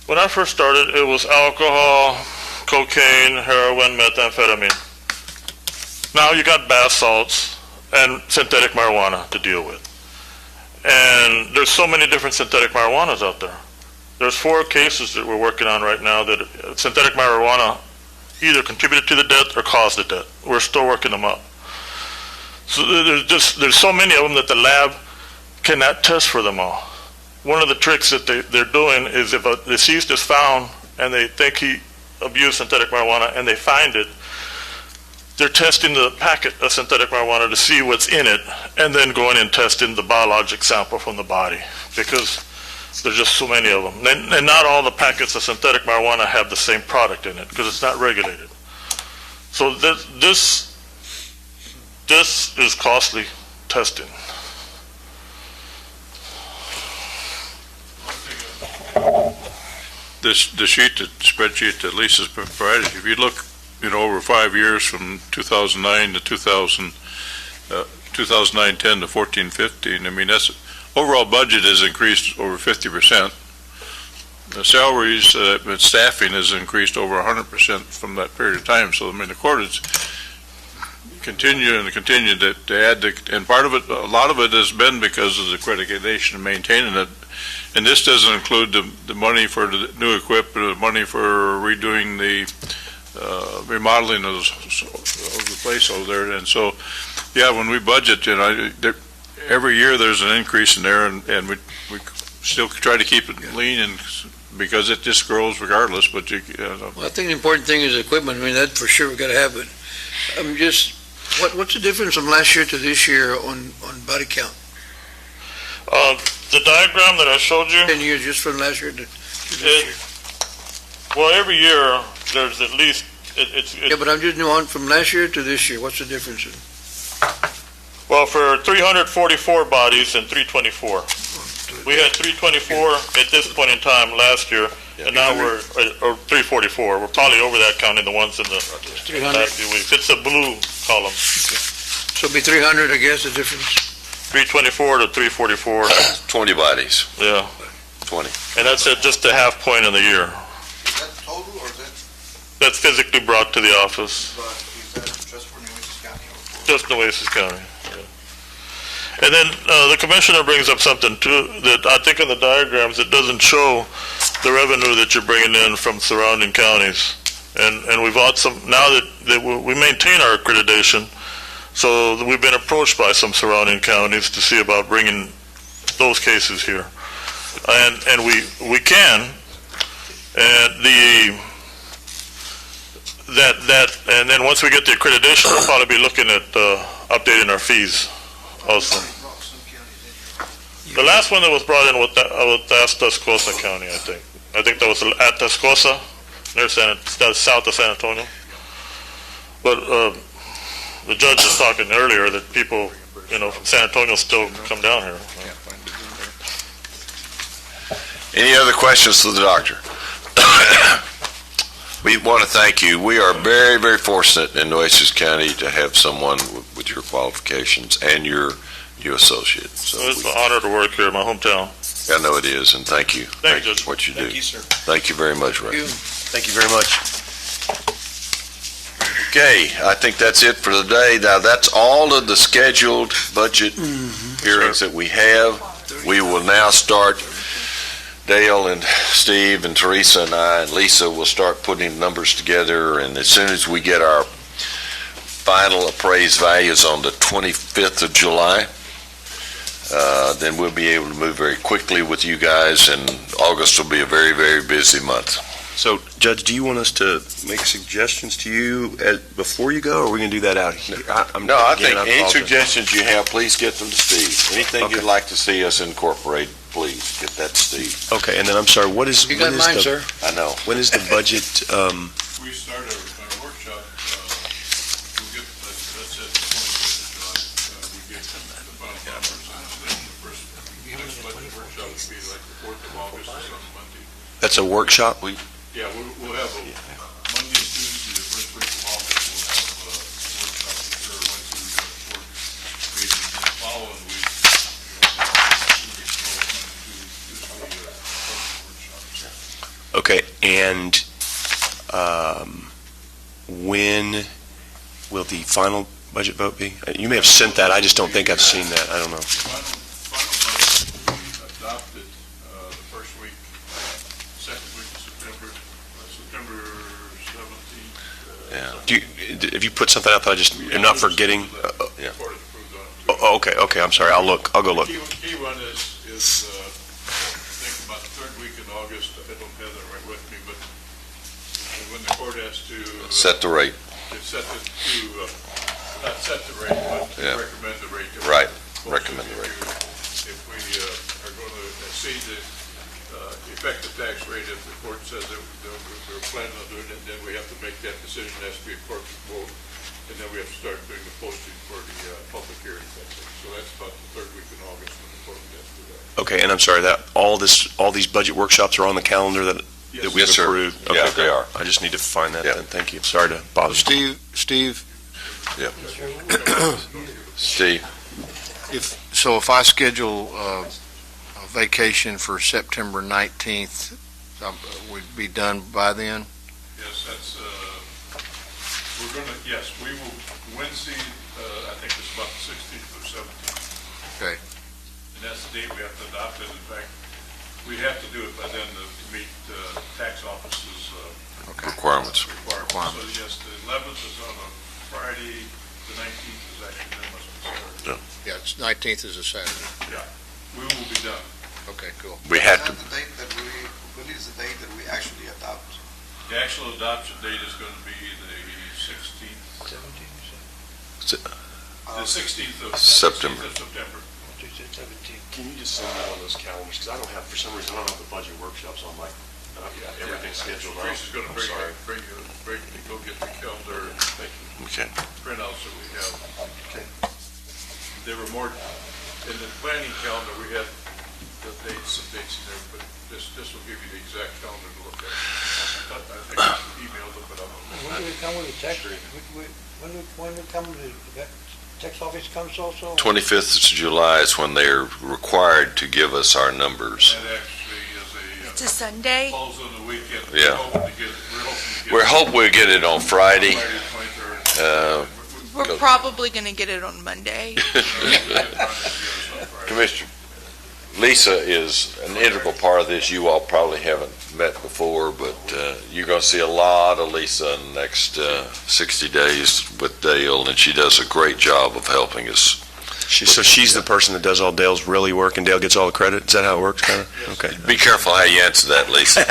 when I first started, it was alcohol, cocaine, heroin, methamphetamine. Now you got bath salts and synthetic marijuana to deal with. And there's so many different synthetic marijuanas out there. There's 4 cases that we're working on right now that synthetic marijuana either contributed to the death or caused the death. We're still working them up. So there's so many of them that the lab cannot test for them all. One of the tricks that they're doing is if a deceased is found and they think he abused synthetic marijuana and they find it, they're testing the packet of synthetic marijuana to see what's in it and then going and testing the biologic sample from the body, because there's just so many of them. And not all the packets of synthetic marijuana have the same product in it because it's not regulated. So this is costly testing. The spreadsheet that Lisa's provided, if you look, over 5 years from 2009 to 2009-10 to 14-15, that's overall budget has increased over 50%. The salaries and staffing has increased over 100% from that period of time. So the court is continue to add, and part of it, a lot of it has been because of the accreditation and maintaining it. And this doesn't include the money for the new equipment, the money for redoing the remodeling of the place over there. And so, when we budget, every year there's an increase in there, and we still try to keep it lean, and because it just grows regardless. But Well, I think the important thing is equipment. That for sure we got to have it. What's the difference from last year to this year on body count? The diagram that I showed you. 10 years just from last year to this year. Well, every year there's at least Yeah, but I'm just on from last year to this year. What's the difference? Well, for 344 bodies and 324. We had 324 at this point in time last year, and now we're, or 344. We're probably over that counting the ones in the last few weeks. It's a blue column. So it'll be 300, I guess, the difference. 324 to 344. 20 bodies, Yeah. 20. And that's at just a half point in the year. Is that total, or is that, That's physically brought to the office, is that just for Nueces County? Or just Nueces County. Yeah. And then the commissioner brings up something too, that I think in the diagrams, it doesn't show the revenue that you're bringing in from surrounding counties. And we've had some, now that we maintain our accreditation, So we've been approached by some surrounding counties to see about bringing those cases here. And we can, and and then once we get the accreditation, we'll probably be looking at updating our fees also. The last one that was brought in was Atascosa County, I think. I think that was Atascosa, that's south of San Antonio. But the judge was talking earlier that people, from San Antonio still come down here. Any other questions to the doctor? We want to thank you. We are very, very fortunate in Nueces County to have someone with your qualifications and your associate. So It's an honor to work here in my hometown. I know it is, and thank you. Thank you, Judge. For what you do. Thank you, sir. Thank you very much, Ray. Thank you very much. Okay, I think that's it for today. Now, that's all of the scheduled budget hearings that we have. We will now start, Dale and Steve and Teresa and I and Lisa will start putting numbers together, and as soon as we get our final appraised values on the 25th of July, then we'll be able to move very quickly with you guys, and August will be a very, very busy month. So, Judge, do you want us to make suggestions to you before you go, or are we going to do that out here? No, I think any suggestions you have, please get them to Steve. Anything Okay. you'd like to see us incorporate, please get that to Steve. Okay, and then I'm sorry, what is, You when got is mine, the, sir. I know. when is the budget, We start our workshop, we'll get, that's at the 25th of July. We get the final numbers, and then the first, next budget workshop will be like the 4th of August or some Monday. that's a workshop? Yeah, we'll have a Monday, Tuesday, the first week of August, we'll have a workshop, or Wednesday, we have a short meeting, and the following week, we'll Okay, and when will the final budget vote be? You may have sent that, I just don't think I've seen that, I don't know. Final budget will be adopted the first week, second week of September, September 17th. Yeah. Have you put something out that I just am not forgetting? Yeah. Court approved on it. Oh, okay, I'm sorry, I'll go look. Key one is I think about the third week in August, I don't have that right with me, but when the court has to. Set the rate. Set it to, not set the rate, but Yeah. recommend the rate. Right. Recommend the rate. If we are going to exceed the effective tax rate, if the court says that we're planning on doing it, then we have to make that decision, it has to be a court vote, and then we have to start doing the posting for the public hearing. So that's about the third week in August when the court has to do that. Okay, and I'm sorry, that, all these budget workshops are on the calendar that we've Yes, sir. approved? Yeah, Okay, they are. I just need to find that Yeah. then, thank you, sorry to bother you. Steve, Steve? if I schedule a vacation for September 19th, we'd be done by then? Yes, we're going to, yes, we will, Wednesday, I think it's about the 16th or 17th. Okay. And that's the date we have to adopt it. In fact, we have to do it by then to meet tax office's Requirements. requirements. So yes, the 11th is on a Friday, the 19th is actually, that must be Saturday. Yeah, it's 19th is a Saturday. Yeah, we will be done. Okay, cool. We have to, The date that when is the date that we actually adopt? The actual adoption date is going to be the 16th. The 16th of September. 16th of September. Can you just send me one of those calendars, because I don't have, for some reason, I don't have the budget workshops on my, everything scheduled out. Teresa's going to I'm sorry. go get the calendar and okay. printouts that we have. There were more, in the planning calendar, we had the dates in there, but this will give you the exact calendar to look at. I think I emailed it, but I don't know. When do we come with the tax, when do we come with the tax office comes also? 25th of July is when they're required to give us our numbers. That actually It's is a Sunday. falls on the weekend. Yeah. We're hoping We hope we'll get it on Friday. Friday, 23rd. We're probably going to get it on Monday. Commissioner, Lisa is an integral part of this. You all probably haven't met before, but you're going to see a lot of Lisa in the next 60 days with Dale, and she does a great job of helping us. So she's the person that does all Dale's really work, and Dale gets all the credit? Is that how it works, kind of? Okay. Be careful how you answer that, Lisa.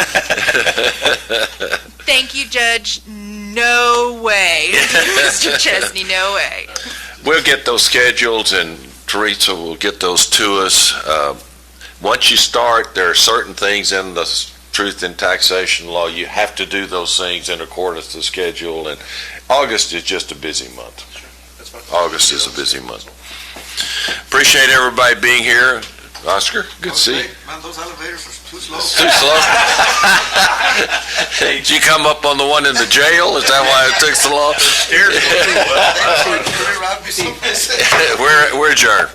Thank you, Judge. No way. Mr. Chesney, no way. We'll get those scheduled, and Teresa will get those to us. Once you start, there are certain things in the truth in taxation law. You have to do those things in accordance to the schedule, and August is just a busy month. August is a busy month. Appreciate everybody being here. Oscar, good to see you. Man, those elevators are too slow. Too slow? Did you come up on the one in the jail? Is that why it took so long? Stairs go too well. We're adjourned.